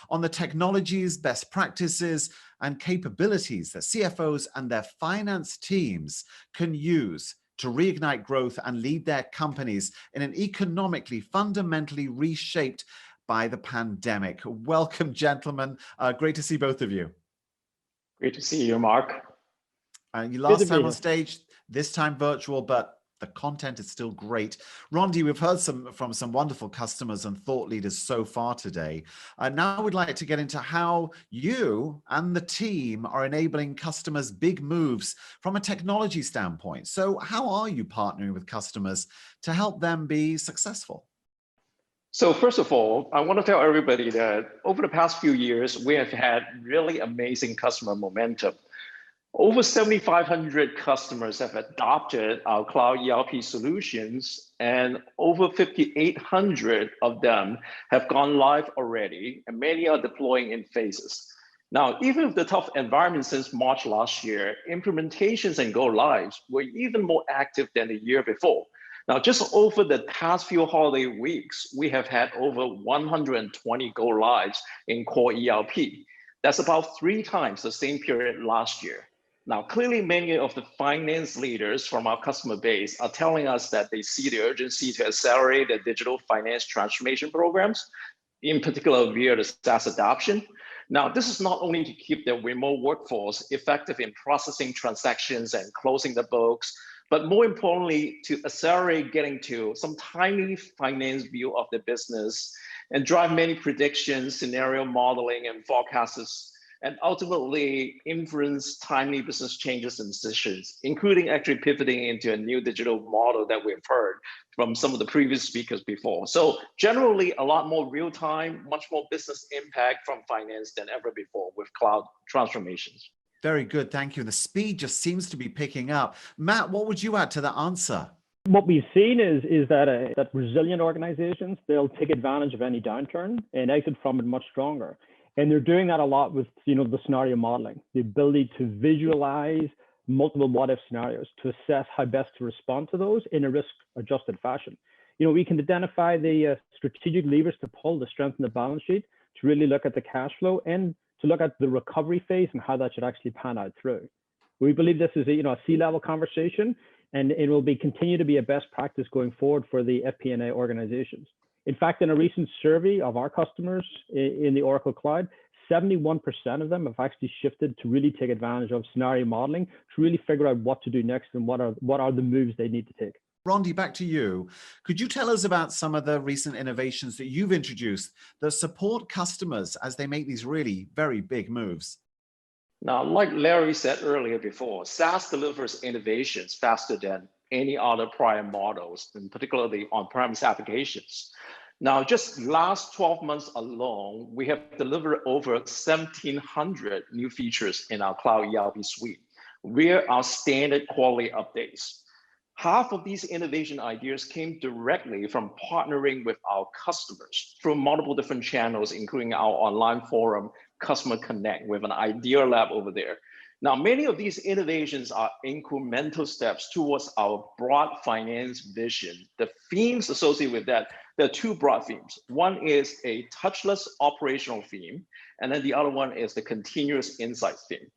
on the technologies, best practices, and capabilities that CFOs and their finance teams can use to reignite growth and lead their companies in an economically fundamentally reshaped by the pandemic. Welcome, gentlemen. Great to see both of you. Great to see you, Mark. You last time on stage, this time virtual, but the content is still great. Rondi, we've heard from some wonderful customers and thought leaders so far today. Now we'd like to get into how you and the team are enabling customers' big moves from a technology standpoint. So how are you partnering with customers to help them be successful? So first of all, I want to tell everybody that over the past few years, we have had really amazing customer momentum. Over 7,500 customers have adopted our cloud ERP solutions, and over 5,800 of them have gone live already, and many are deploying in phases. Now, even with the tough environment since March last year, implementations and go lives were even more active than the year before. Now, just over the past few holiday weeks, we have had over 120 go lives in core ERP. That's about 3 times the same period last year. Now, clearly, many of the finance leaders from our customer base are telling us that they see the urgency to accelerate their digital finance transformation programs, in particular via the SaaS adoption. Now, this is not only to keep their remote workforce effective in processing transactions and closing the books, but more importantly, to accelerate getting to some timely finance view of the business and drive many predictions, scenario modeling, and forecasts, and ultimately influence timely business changes and decisions, including actually pivoting into a new digital model that we've heard from some of the previous speakers before. So generally, a lot more real time, much more business impact from finance than ever before with cloud transformations. Very good, thank you. The speed just seems to be picking up. Matt, what would you add to that answer? What we've seen is that resilient organizations, they'll take advantage of any downturn and exit from it much stronger. And they're doing that a lot with, the scenario modeling, the ability to visualize multiple what-if scenarios to assess how best to respond to those in a risk-adjusted fashion. We can identify the strategic levers to pull to strengthen the balance sheet, to really look at the cash flow, and to look at the recovery phase and how that should actually pan out through. We believe this is a C-level conversation, and it will continue to be a best practice going forward for the FP&A organizations. In fact, in a recent survey of our customers in the Oracle Cloud, 71% of them have actually shifted to really take advantage of scenario modeling to really figure out what to do next and what are the moves they need to take. Rondi, back to you. Could you tell us about some of the recent innovations that you've introduced that support customers as they make these really very big moves? Now, like Larry said earlier before, SaaS delivers innovations faster than any other prior models, and particularly on-premise applications. Now, just last 12 months alone, we have delivered over 1,700 new features in our cloud ERP suite via our standard quality updates. Half of these innovation ideas came directly from partnering with our customers through multiple different channels, including our online forum, Customer Connect, with an idea lab over there. Now, many of these innovations are incremental steps towards our broad finance vision. The themes associated with that, there are 2 broad themes. One is a touchless operational theme, and then the other one is the continuous insights theme.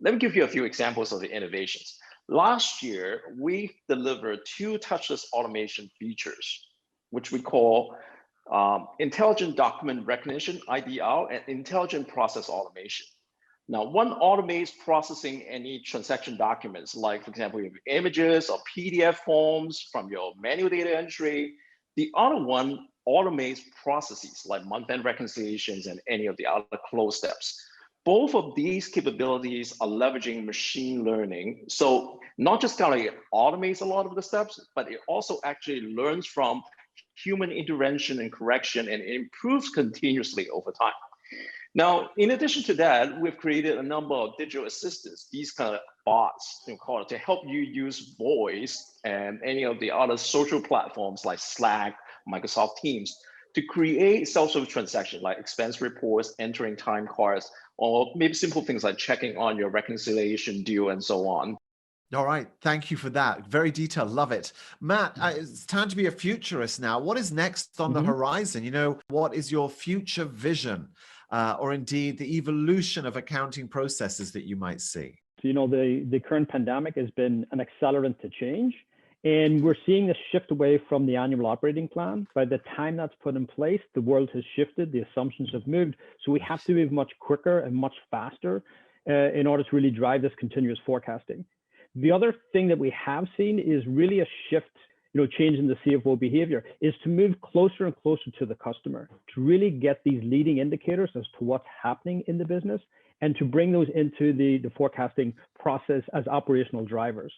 Let me give you a few examples of the innovations. Last year, we delivered 2 touchless automation features, which we call Intelligent Document Recognition, IDR, and Intelligent Process Automation. Now, one automates processing any transaction documents, like, for example, your images or PDF forms from your manual data entry. The other one automates processes like month-end reconciliations and any of the other close steps. Both of these capabilities are leveraging machine learning. So not just kind of automates a lot of the steps, but it also actually learns from human intervention and correction and improves continuously over time. Now, in addition to that, we've created a number of digital assistants, these kind of bots, to help you use voice and any of the other social platforms like Slack, Microsoft Teams, to create self-service transactions like expense reports, entering time cards, or maybe simple things like checking on your reconciliation due and so on. All right, thank you for that. Very detailed, love it. Matt, it's time to be a futurist now. What is next on the horizon? What is your future vision? Or indeed the evolution of accounting processes that you might see? The current pandemic has been an accelerant to change, and we're seeing a shift away from the annual operating plan. By the time that's put in place, the world has shifted, the assumptions have moved, so we have to move much quicker and much faster in order to really drive this continuous forecasting. The other thing that we have seen is really a shift, change in the CFO behavior, is to move closer and closer to the customer, to really get these leading indicators as to what's happening in the business and to bring those into the forecasting process as operational drivers.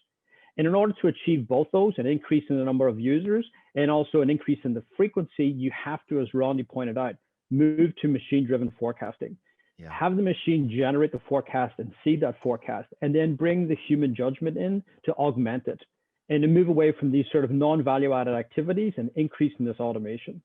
And in order to achieve both those, an increase in the number of users and also an increase in the frequency, you have to, as Rondi pointed out, move to machine-driven forecasting. Yeah. Have the machine generate the forecast and see that forecast, and then bring the human judgment in to augment it, and to move away from these sort of non-value added activities and increase in this automation.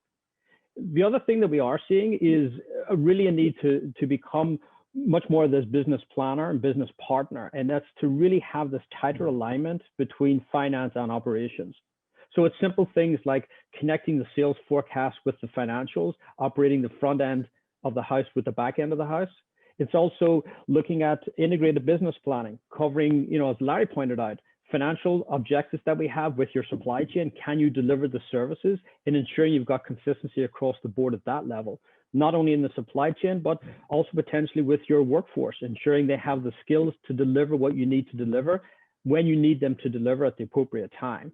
The other thing that we are seeing is really a need to become much more this business planner and business partner, and that's to really have this tighter alignment between finance and operations. So it's simple things like connecting the sales forecast with the financials, operating the front end of the house with the back end of the house. It's also looking at integrated business planning, covering, as Larry pointed out, financial objectives that we have with your supply chain. Can you deliver the services, and ensuring you've got consistency across the board at that level, not only in the supply chain, but also potentially with your workforce, ensuring they have the skills to deliver what you need to deliver when you need them to deliver at the appropriate time.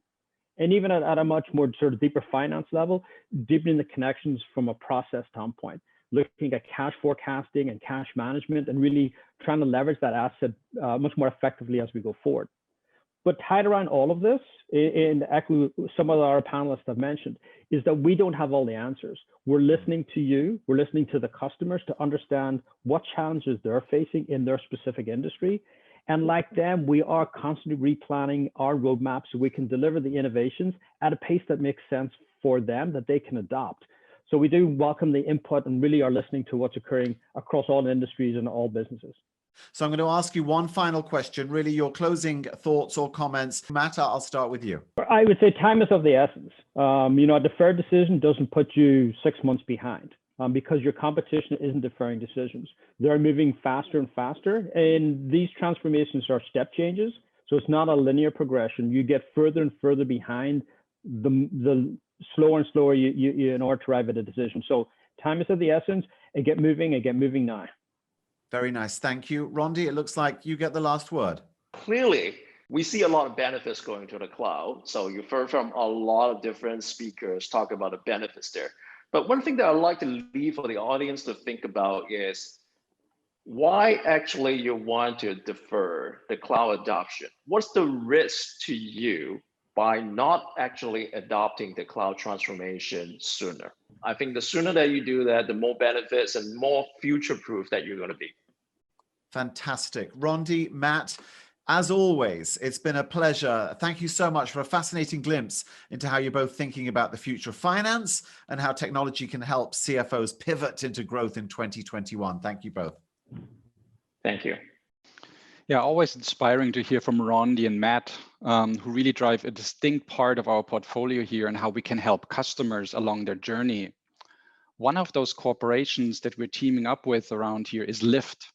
And even at a much more sort of deeper finance level, deepening the connections from a process standpoint, looking at cash forecasting and cash management, and really trying to leverage that asset much more effectively as we go forward. But tied around all of this, in echo some of our panelists have mentioned, is that we don't have all the answers. We're listening to you, we're listening to the customers to understand what challenges they're facing in their specific industry. And like them, we are constantly replanning our roadmaps so we can deliver the innovations at a pace that makes sense for them, that they can adopt. So we do welcome the input and really are listening to what's occurring across all industries and all businesses. So I'm going to ask you one final question, really your closing thoughts or comments. Matt, I'll start with you. I would say time is of the essence. A deferred decision doesn't put you 6 months behind because your competition isn't deferring decisions. They're moving faster and faster, and these transformations are step changes. So it's not a linear progression. You get further and further behind the slower and slower you in order to arrive at a decision. So time is of the essence, and get moving now. Very nice. Thank you. Rondi, it looks like you get the last word. Clearly, we see a lot of benefits going to the cloud. So you've heard from a lot of different speakers talk about the benefits there. But one thing that I'd like to leave for the audience to think about is why actually you want to defer the cloud adoption. What's the risk to you by not actually adopting the cloud transformation sooner? I think the sooner that you do that, the more benefits and more future-proof that you're going to be. Fantastic. Rondi, Matt, as always, it's been a pleasure. Thank you so much for a fascinating glimpse into how you're both thinking about the future of finance and how technology can help CFOs pivot into growth in 2021. Thank you both. Thank you. Yeah, always inspiring to hear from Rondi and Matt, who really drive a distinct part of our portfolio here and how we can help customers along their journey. One of those corporations that we're teaming up with around here is Lyft.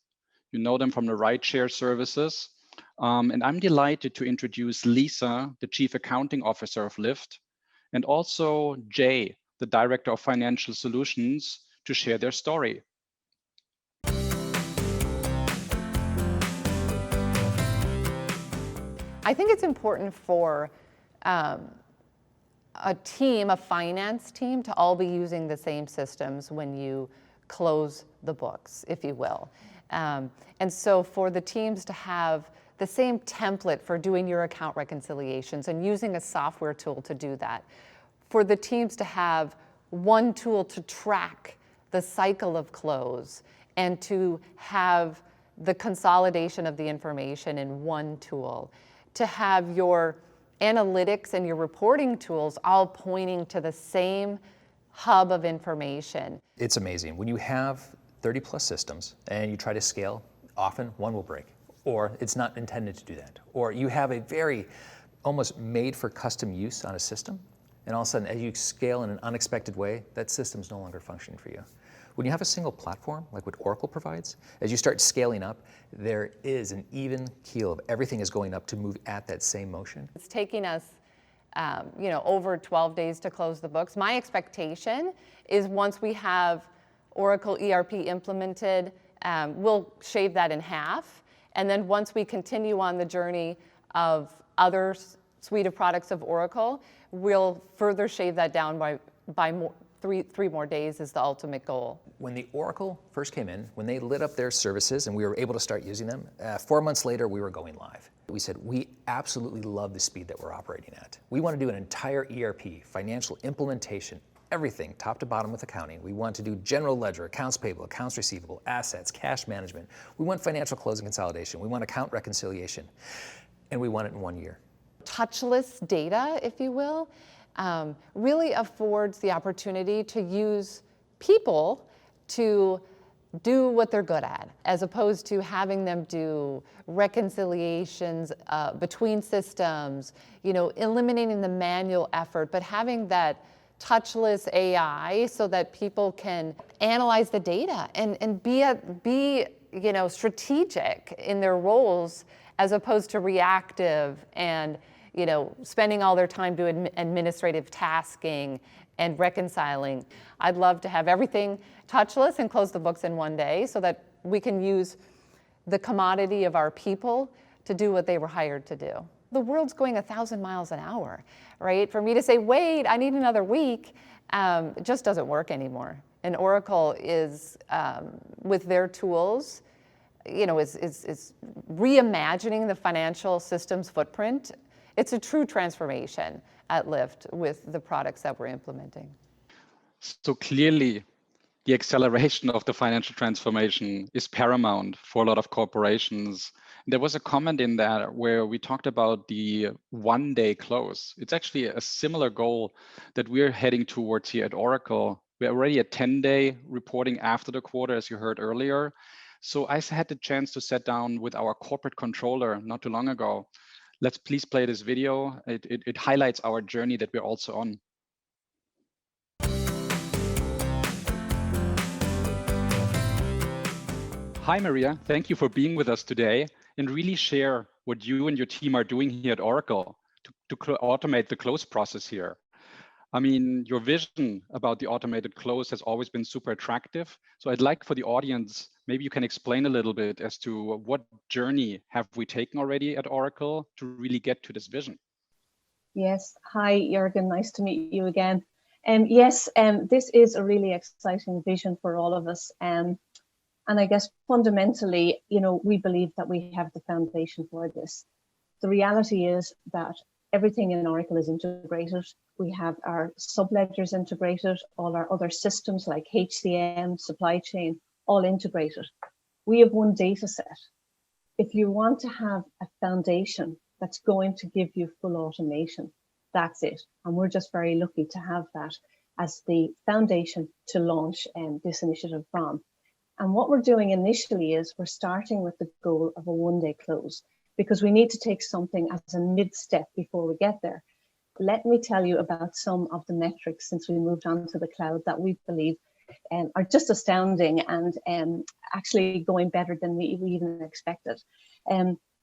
You know them from the rideshare services. And I'm delighted to introduce Lisa, the Chief Accounting Officer of Lyft, and also Jay, the Director of Financial Solutions, to share their story. I think it's important for a finance team, to all be using the same systems when you close the books, if you will. And so for the teams to have the same template for doing your account reconciliations and using a software tool to do that, for the teams to have one tool to track the cycle of close and to have the consolidation of the information in one tool, to have your analytics and your reporting tools all pointing to the same hub of information. It's amazing. When you have 30 plus systems and you try to scale, often one will break, or it's not intended to do that. Or you have a very almost made for custom use on a system, and all of a sudden as you scale in an unexpected way, that system's no longer functioning for you. When you have a single platform, like what Oracle provides, as you start scaling up, there is an even keel of everything is going up to move at that same motion. It's taking us, over 12 days to close the books. My expectation is once we have Oracle ERP implemented, we'll shave that in half. And then once we continue on the journey of other suite of products of Oracle, we'll further shave that down by more. Three more days is the ultimate goal. When the Oracle first came in, when they lit up their services and we were able to start using them, 4 months later we were going live. We said, we absolutely love the speed that we're operating at. We want to do an entire ERP, financial implementation, everything top to bottom with accounting. We want to do general ledger, accounts payable, accounts receivable, assets, cash management. We want financial closing consolidation. We want account reconciliation. And we want it in 1 year. Touchless data, if you will, really affords the opportunity to use people to do what they're good at, as opposed to having them do reconciliations between systems, eliminating the manual effort, but having that touchless AI so that people can analyze the data and be strategic in their roles, as opposed to reactive and spending all their time doing administrative tasking and reconciling. I'd love to have everything touchless and close the books in one day so that we can use the commodity of our people to do what they were hired to do. The world's going 1,000 miles an hour, right? For me to say, wait, I need another week, it just doesn't work anymore. And Oracle is, with their tools, is reimagining the financial systems footprint. It's a true transformation at Lyft with the products that we're implementing. So clearly, the acceleration of the financial transformation is paramount for a lot of corporations. There was a comment in there where we talked about the one-day close. It's actually a similar goal that we're heading towards here at Oracle. We're already at 10-day reporting after the quarter, as you heard earlier. So I had the chance to sit down with our corporate controller not too long ago. Let's please play this video. It highlights our journey that we're also on. Hi, Maria. Thank you for being with us today and really share what you and your team are doing here at Oracle to automate the close process here. I mean, your vision about the automated close has always been super attractive. So I'd like for the audience, maybe you can explain a little bit as to what journey have we taken already at Oracle to really get to this vision? Yes. Hi, Jürgen. Nice to meet you again. Yes, this is a really exciting vision for all of us. And I guess fundamentally, we believe that we have the foundation for this. The reality is that everything in Oracle is integrated. We have our subledgers integrated, all our other systems like HCM, supply chain, all integrated. We have one data set. If you want to have a foundation that's going to give you full automation, that's it. And we're just very lucky to have that as the foundation to launch this initiative from. And what we're doing initially is we're starting with the goal of a one-day close, because we need to take something as a mid-step before we get there. Let me tell you about some of the metrics since we moved on to the cloud that we believe are just astounding and actually going better than we even expected.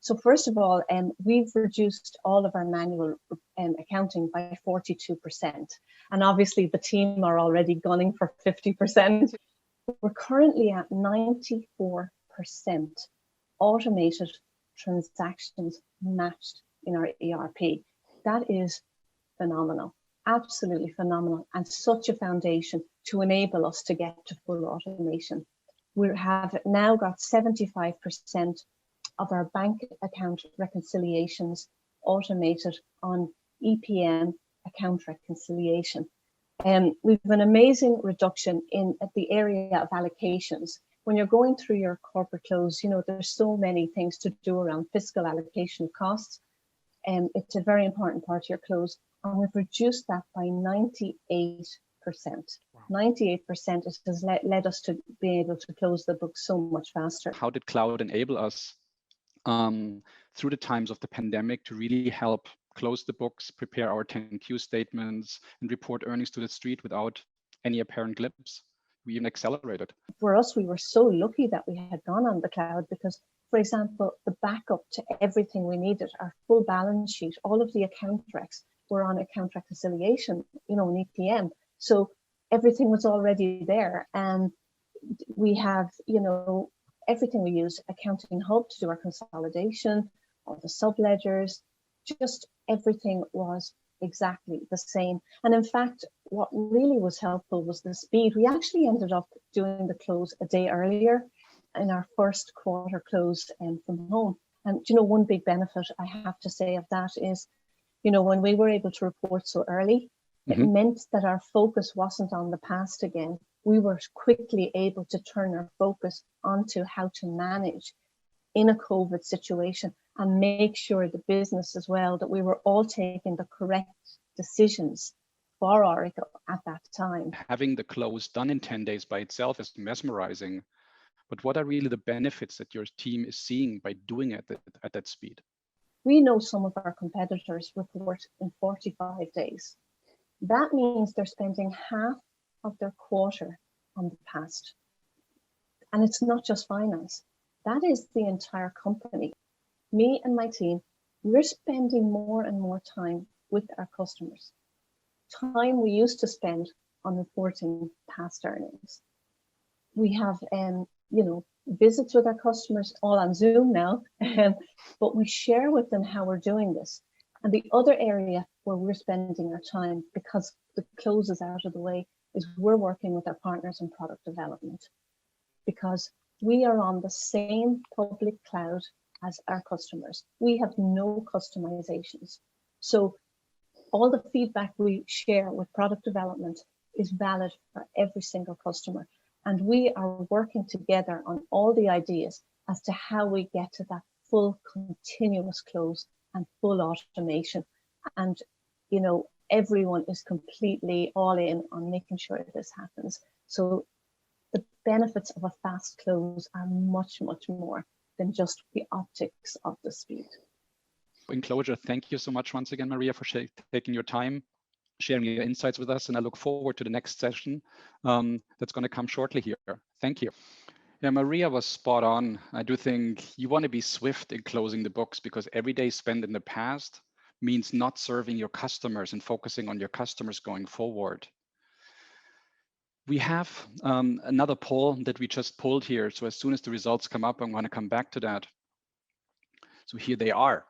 So first of all, we've reduced all of our manual accounting by 42%. And obviously the team are already gunning for 50%. We're currently at 94% automated transactions matched in our ERP. That is phenomenal, absolutely phenomenal, and such a foundation to enable us to get to full automation. We have now got 75% of our bank account reconciliations automated on EPM account reconciliation. We've an amazing reduction in the area of allocations. When you're going through your corporate close, there's so many things to do around fiscal allocation of costs. It's a very important part of your close. And we've reduced that by 98%. Wow. 98% has led us to be able to close the book so much faster. How did cloud enable us through the times of the pandemic to really help close the books, prepare our 10Q statements, and report earnings to the street without any apparent glips? We even accelerated. For us, we were so lucky that we had gone on the cloud because, for example, the backup to everything we needed, our full balance sheet, all of the account recs were on account reconciliation, in EPM. So everything was already there. And we have, everything we use, Accounting Hub to do our consolidation, all the subledgers, just everything was exactly the same. And in fact, what really was helpful was the speed. We actually ended up doing the close a day earlier in our first quarter close from home. And one big benefit I have to say of that is, when we were able to report so early, it meant that our focus wasn't on the past again. We were quickly able to turn our focus onto how to manage in a COVID situation and make sure the business as well, that we were all taking the correct decisions for Oracle at that time. Having the close done in 10 days by itself is mesmerizing. but what are really the benefits that your team is seeing by doing it at that speed? We know some of our competitors report in 45 days. That means they're spending half of their quarter on the past. And it's not just finance. That is the entire company. Me and my team, we're spending more and more time with our customers. Time we used to spend on reporting past earnings. We have, visits with our customers all on Zoom now, but we share with them how we're doing this. And the other area where we're spending our time, because the close is out of the way, is we're working with our partners in product development, because we are on the same public cloud as our customers. We have no customizations. So all the feedback we share with product development is valid for every single customer. And we are working together on all the ideas as to how we get to that full continuous close and full automation. And, everyone is completely all in on making sure this happens. So the benefits of a fast close are much, much more than just the optics of the speed. In closure, thank you so much once again, Maria, for taking your time, sharing your insights with us, and I look forward to the next session that's going to come shortly here. Thank you. Yeah, Maria was spot on. I do think you want to be swift in closing the books, because every day spent in the past means not serving your customers and focusing on your customers going forward. We have another poll that we just pulled here. So as soon as the results come up, I'm going to come back to that. So here they are.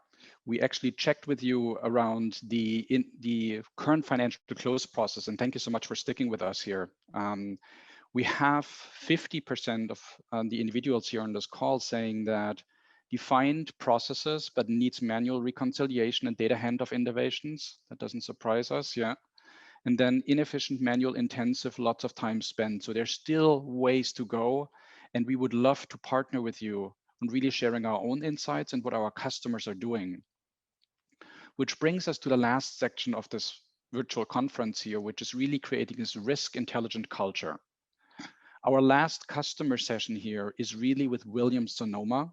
We actually checked with you around the current financial close process, and thank you so much for sticking with us here. We have 50% of the individuals here on this call saying that defined processes, but needs manual reconciliation and data handoff innovations. That doesn't surprise us, yeah. And then inefficient, manual intensive, lots of time spent. So there's still ways to go. And we would love to partner with you on really sharing our own insights and what our customers are doing. Which brings us to the last section of this virtual conference here, which is really creating this risk intelligent culture. Our last customer session here is really with Williams-Sonoma.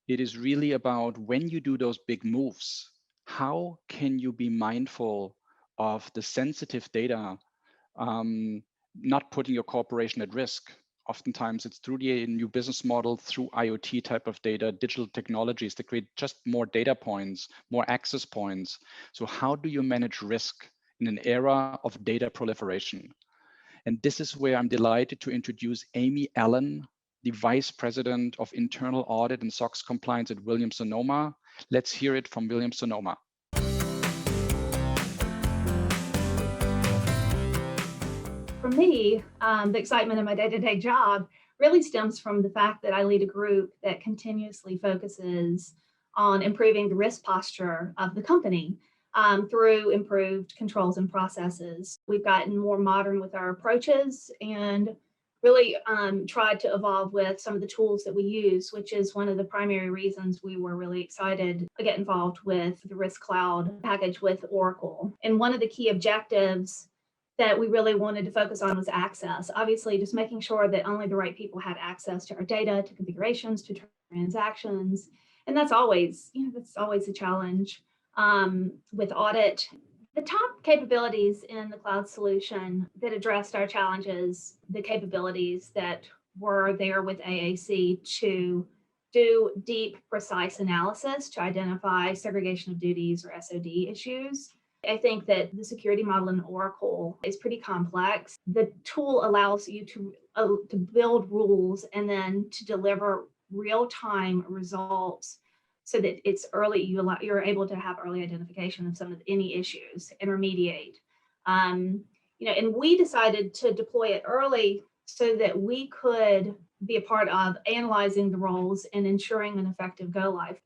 It is really about when you do those big moves, how can you be mindful of the sensitive data, not putting your corporation at risk. Oftentimes it's through the new business model, through IoT type of data, digital technologies that create just more data points, more access points. So how do you manage risk in an era of data proliferation? And this is where I'm delighted to introduce Amy Allen, the Vice President of Internal Audit and SOX Compliance at Williams-Sonoma. Let's hear it from Williams-Sonoma. For me, the excitement of my day-to-day job really stems from the fact that I lead a group that continuously focuses on improving the risk posture of the company through improved controls and processes. We've gotten more modern with our approaches and really tried to evolve with some of the tools that we use, which is one of the primary reasons we were really excited to get involved with the Risk Cloud package with Oracle. And one of the key objectives that we really wanted to focus on was access. Obviously, just making sure that only the right people had access to our data, to configurations, to transactions. And that's always, a challenge. With Audit, the top capabilities in the cloud solution that addressed our challenges, the capabilities that were there with AAC to do deep, precise analysis to identify segregation of duties or SOD issues. I think that the security model in Oracle is pretty complex. The tool allows you to build rules and then to deliver real-time results so that it's early. You're able to have early identification of any issues and remediate. And we decided to deploy it early so that we could be a part of analyzing the roles and ensuring an effective go live.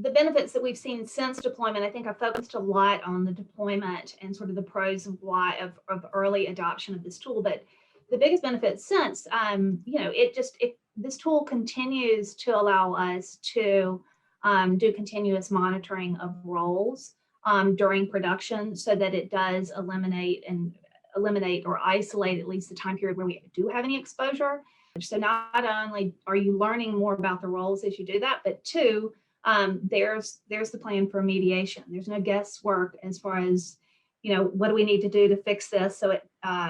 The benefits that we've seen since deployment, I think I focused a lot on the deployment and sort of the pros of early adoption of this tool. But the biggest benefit since, this tool continues to allow us to do continuous monitoring of roles during production so that it does eliminate or isolate at least the time period where we do have any exposure. So not only are you learning more about the roles as you do that, but two, there's the plan for mediation. There's no guesswork as far as, what do we need to do to fix this so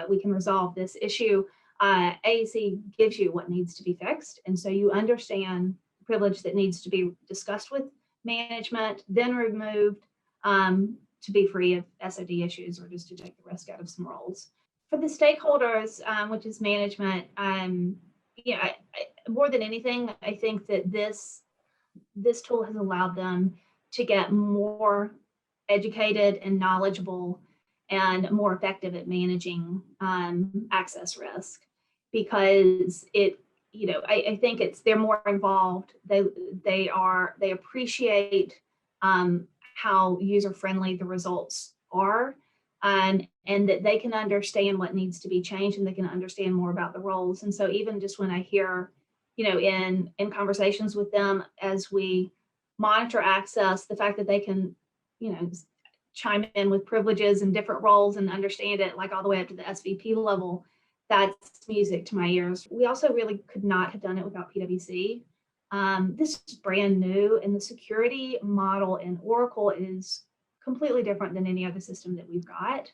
we can resolve this issue. AEC gives you what needs to be fixed. And so you understand the privilege that needs to be discussed with management, then removed to be free of SOD issues or just to take the risk out of some roles. For the stakeholders, which is management, more than anything, I think that this tool has allowed them to get more educated and knowledgeable and more effective at managing access risk, because I think they're more involved. They appreciate how user-friendly the results are, and that they can understand what needs to be changed, and they can understand more about the roles. And so even just when I hear, in conversations with them as we monitor access, the fact that they can, chime in with privileges and different roles and understand it, like all the way up to the SVP level, that's music to my ears. We also really could not have done it without PwC. This is brand new, and the security model in Oracle is completely different than any other system that we've got.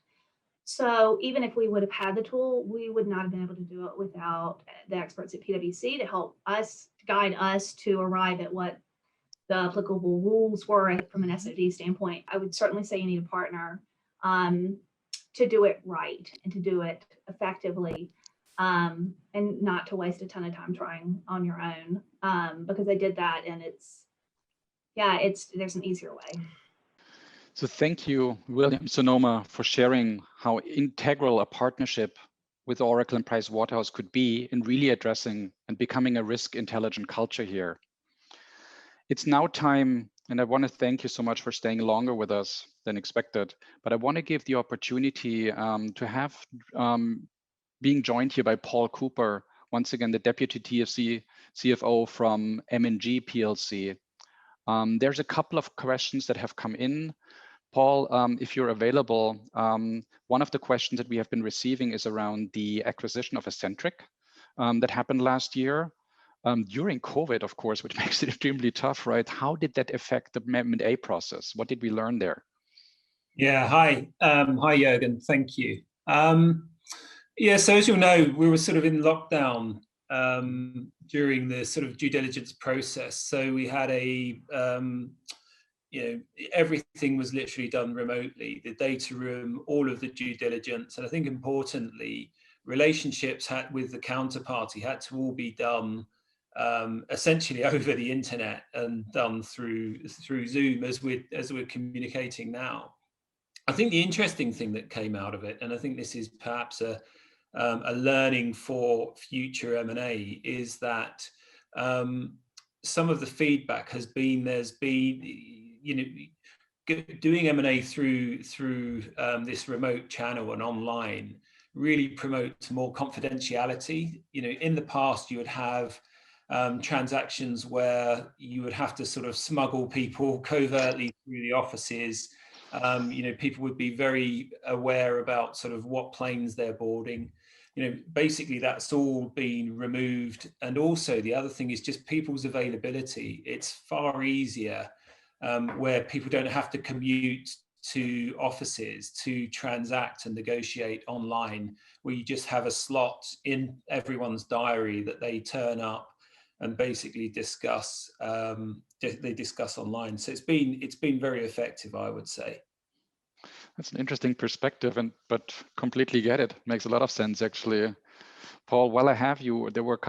So even if we would have had the tool, we would not have been able to do it without the experts at PwC to help us, guide us to arrive at what the applicable rules were from an SOD standpoint. I would certainly say you need a partner to do it right and to do it effectively, and not to waste a ton of time trying on your own, because I did that, and there's an easier way. So thank you, Williams-Sonoma, for sharing how integral a partnership with Oracle and Pricewaterhouse could be in really addressing and becoming a risk intelligent culture here. It's now time, and I want to thank you so much for staying longer with us than expected, but I want to give the opportunity to have being joined here by Paul Cooper, once again, the Deputy TFC CFO from M&G PLC. There's a couple of questions that have come in. Paul, if you're available, one of the questions that we have been receiving is around the acquisition of Eccentric that happened last year during COVID, of course, which makes it extremely tough, right? How did that affect the M&A process? What did we learn there? Yeah, hi. Hi, Jürgen. Thank you. So as you'll know, we were sort of in lockdown during the sort of due diligence process. So we had everything was literally done remotely, the data room, all of the due diligence. And I think importantly, relationships with the counterparty had to all be done essentially over the internet and done through Zoom as we're communicating now. I think the interesting thing that came out of it, and I think this is perhaps a learning for future M&A, is that some of the feedback has been doing M&A through this remote channel and online really promotes more confidentiality. In the past you would have transactions where you would have to sort of smuggle people covertly through the offices. People would be very aware about sort of what planes they're boarding. Basically that's all been removed. And also the other thing is just people's availability. It's far easier where people don't have to commute to offices to transact and negotiate online, where you just have a slot in everyone's diary that they turn up and basically discuss. They discuss online. So it's been very effective, I would say. That's an interesting perspective, but completely get it. Makes a lot of sense, actually. Paul, while I have you, there were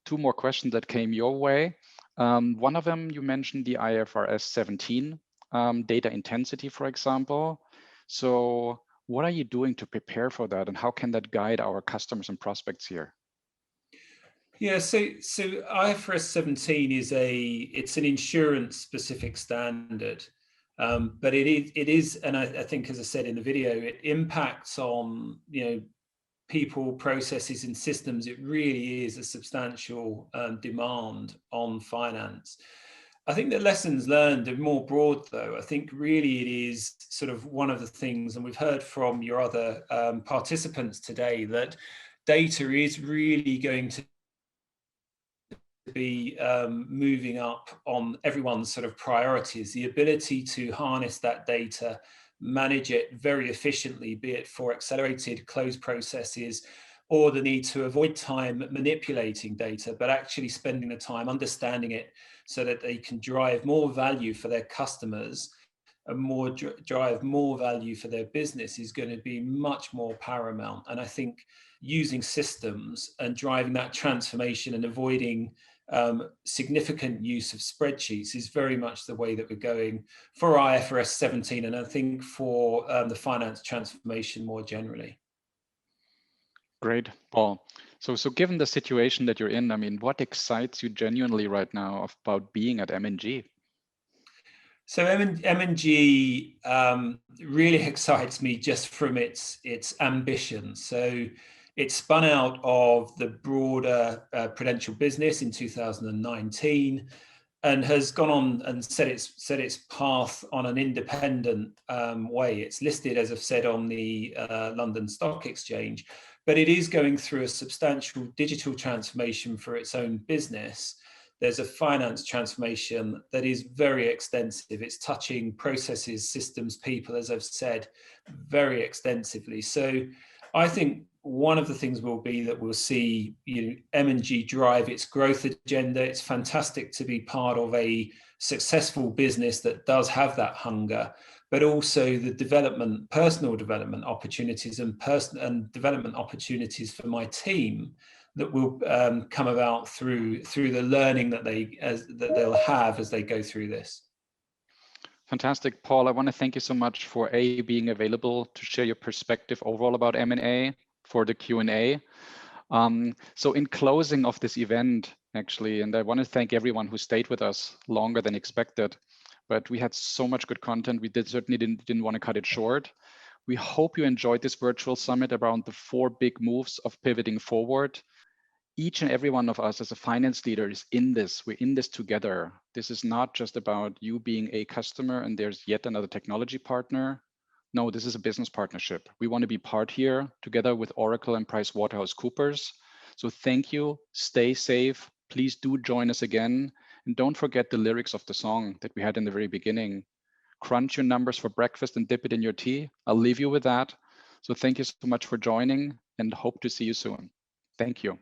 two more questions that came your way. One of them, you mentioned the IFRS 17 data intensity, for example. So what are you doing to prepare for that, and how can that guide our customers and prospects here? Yeah, so IFRS 17 it's an insurance specific standard, but it is, and I think, as I said in the video, it impacts on people, processes, and systems. It really is a substantial demand on finance. I think the lessons learned are more broad, though. I think really it is sort of one of the things, and we've heard from your other participants today, that data is really going to be moving up on everyone's sort of priorities. The ability to harness that data, manage it very efficiently, be it for accelerated close processes or the need to avoid time manipulating data, but actually spending the time understanding it so that they can drive more value for their customers and drive more value for their business is going to be much more paramount. And I think using systems and driving that transformation and avoiding significant use of spreadsheets is very much the way that we're going for IFRS 17, and I think for the finance transformation more generally. Great, Paul. So given the situation that you're in, I mean, what excites you genuinely right now about being at M&G? So M&G really excites me just from its ambition. So it spun out of the broader Prudential business in 2019 and has gone on and set its path on an independent way. It's listed, as I've said, on the London Stock Exchange, but it is going through a substantial digital transformation for its own business. There's a finance transformation that is very extensive. It's touching processes, systems, people, as I've said, very extensively. So I think one of the things will be that we'll see M&G drive its growth agenda. It's fantastic to be part of a successful business that does have that hunger, but also the personal development opportunities and development opportunities for my team that will come about through the learning that they'll have as they go through this. Fantastic, Paul. I want to thank you so much for being available to share your perspective overall about M&A, for the Q&A. So in closing of this event, actually, and I want to thank everyone who stayed with us longer than expected, but we had so much good content. We certainly didn't want to cut it short. We hope you enjoyed this virtual summit around the 4 big moves of pivoting forward. Each and every one of us as a finance leader is in this. We're in this together. This is not just about you being a customer and there's yet another technology partner. No, this is a business partnership. We want to be part here together with Oracle and Pricewaterhousecoopers. So thank you. Stay safe. Please do join us again. And don't forget the lyrics of the song that we had in the very beginning. Crunch your numbers for breakfast and dip it in your tea. I'll leave you with that. So thank you so much for joining and hope to see you soon. Thank you.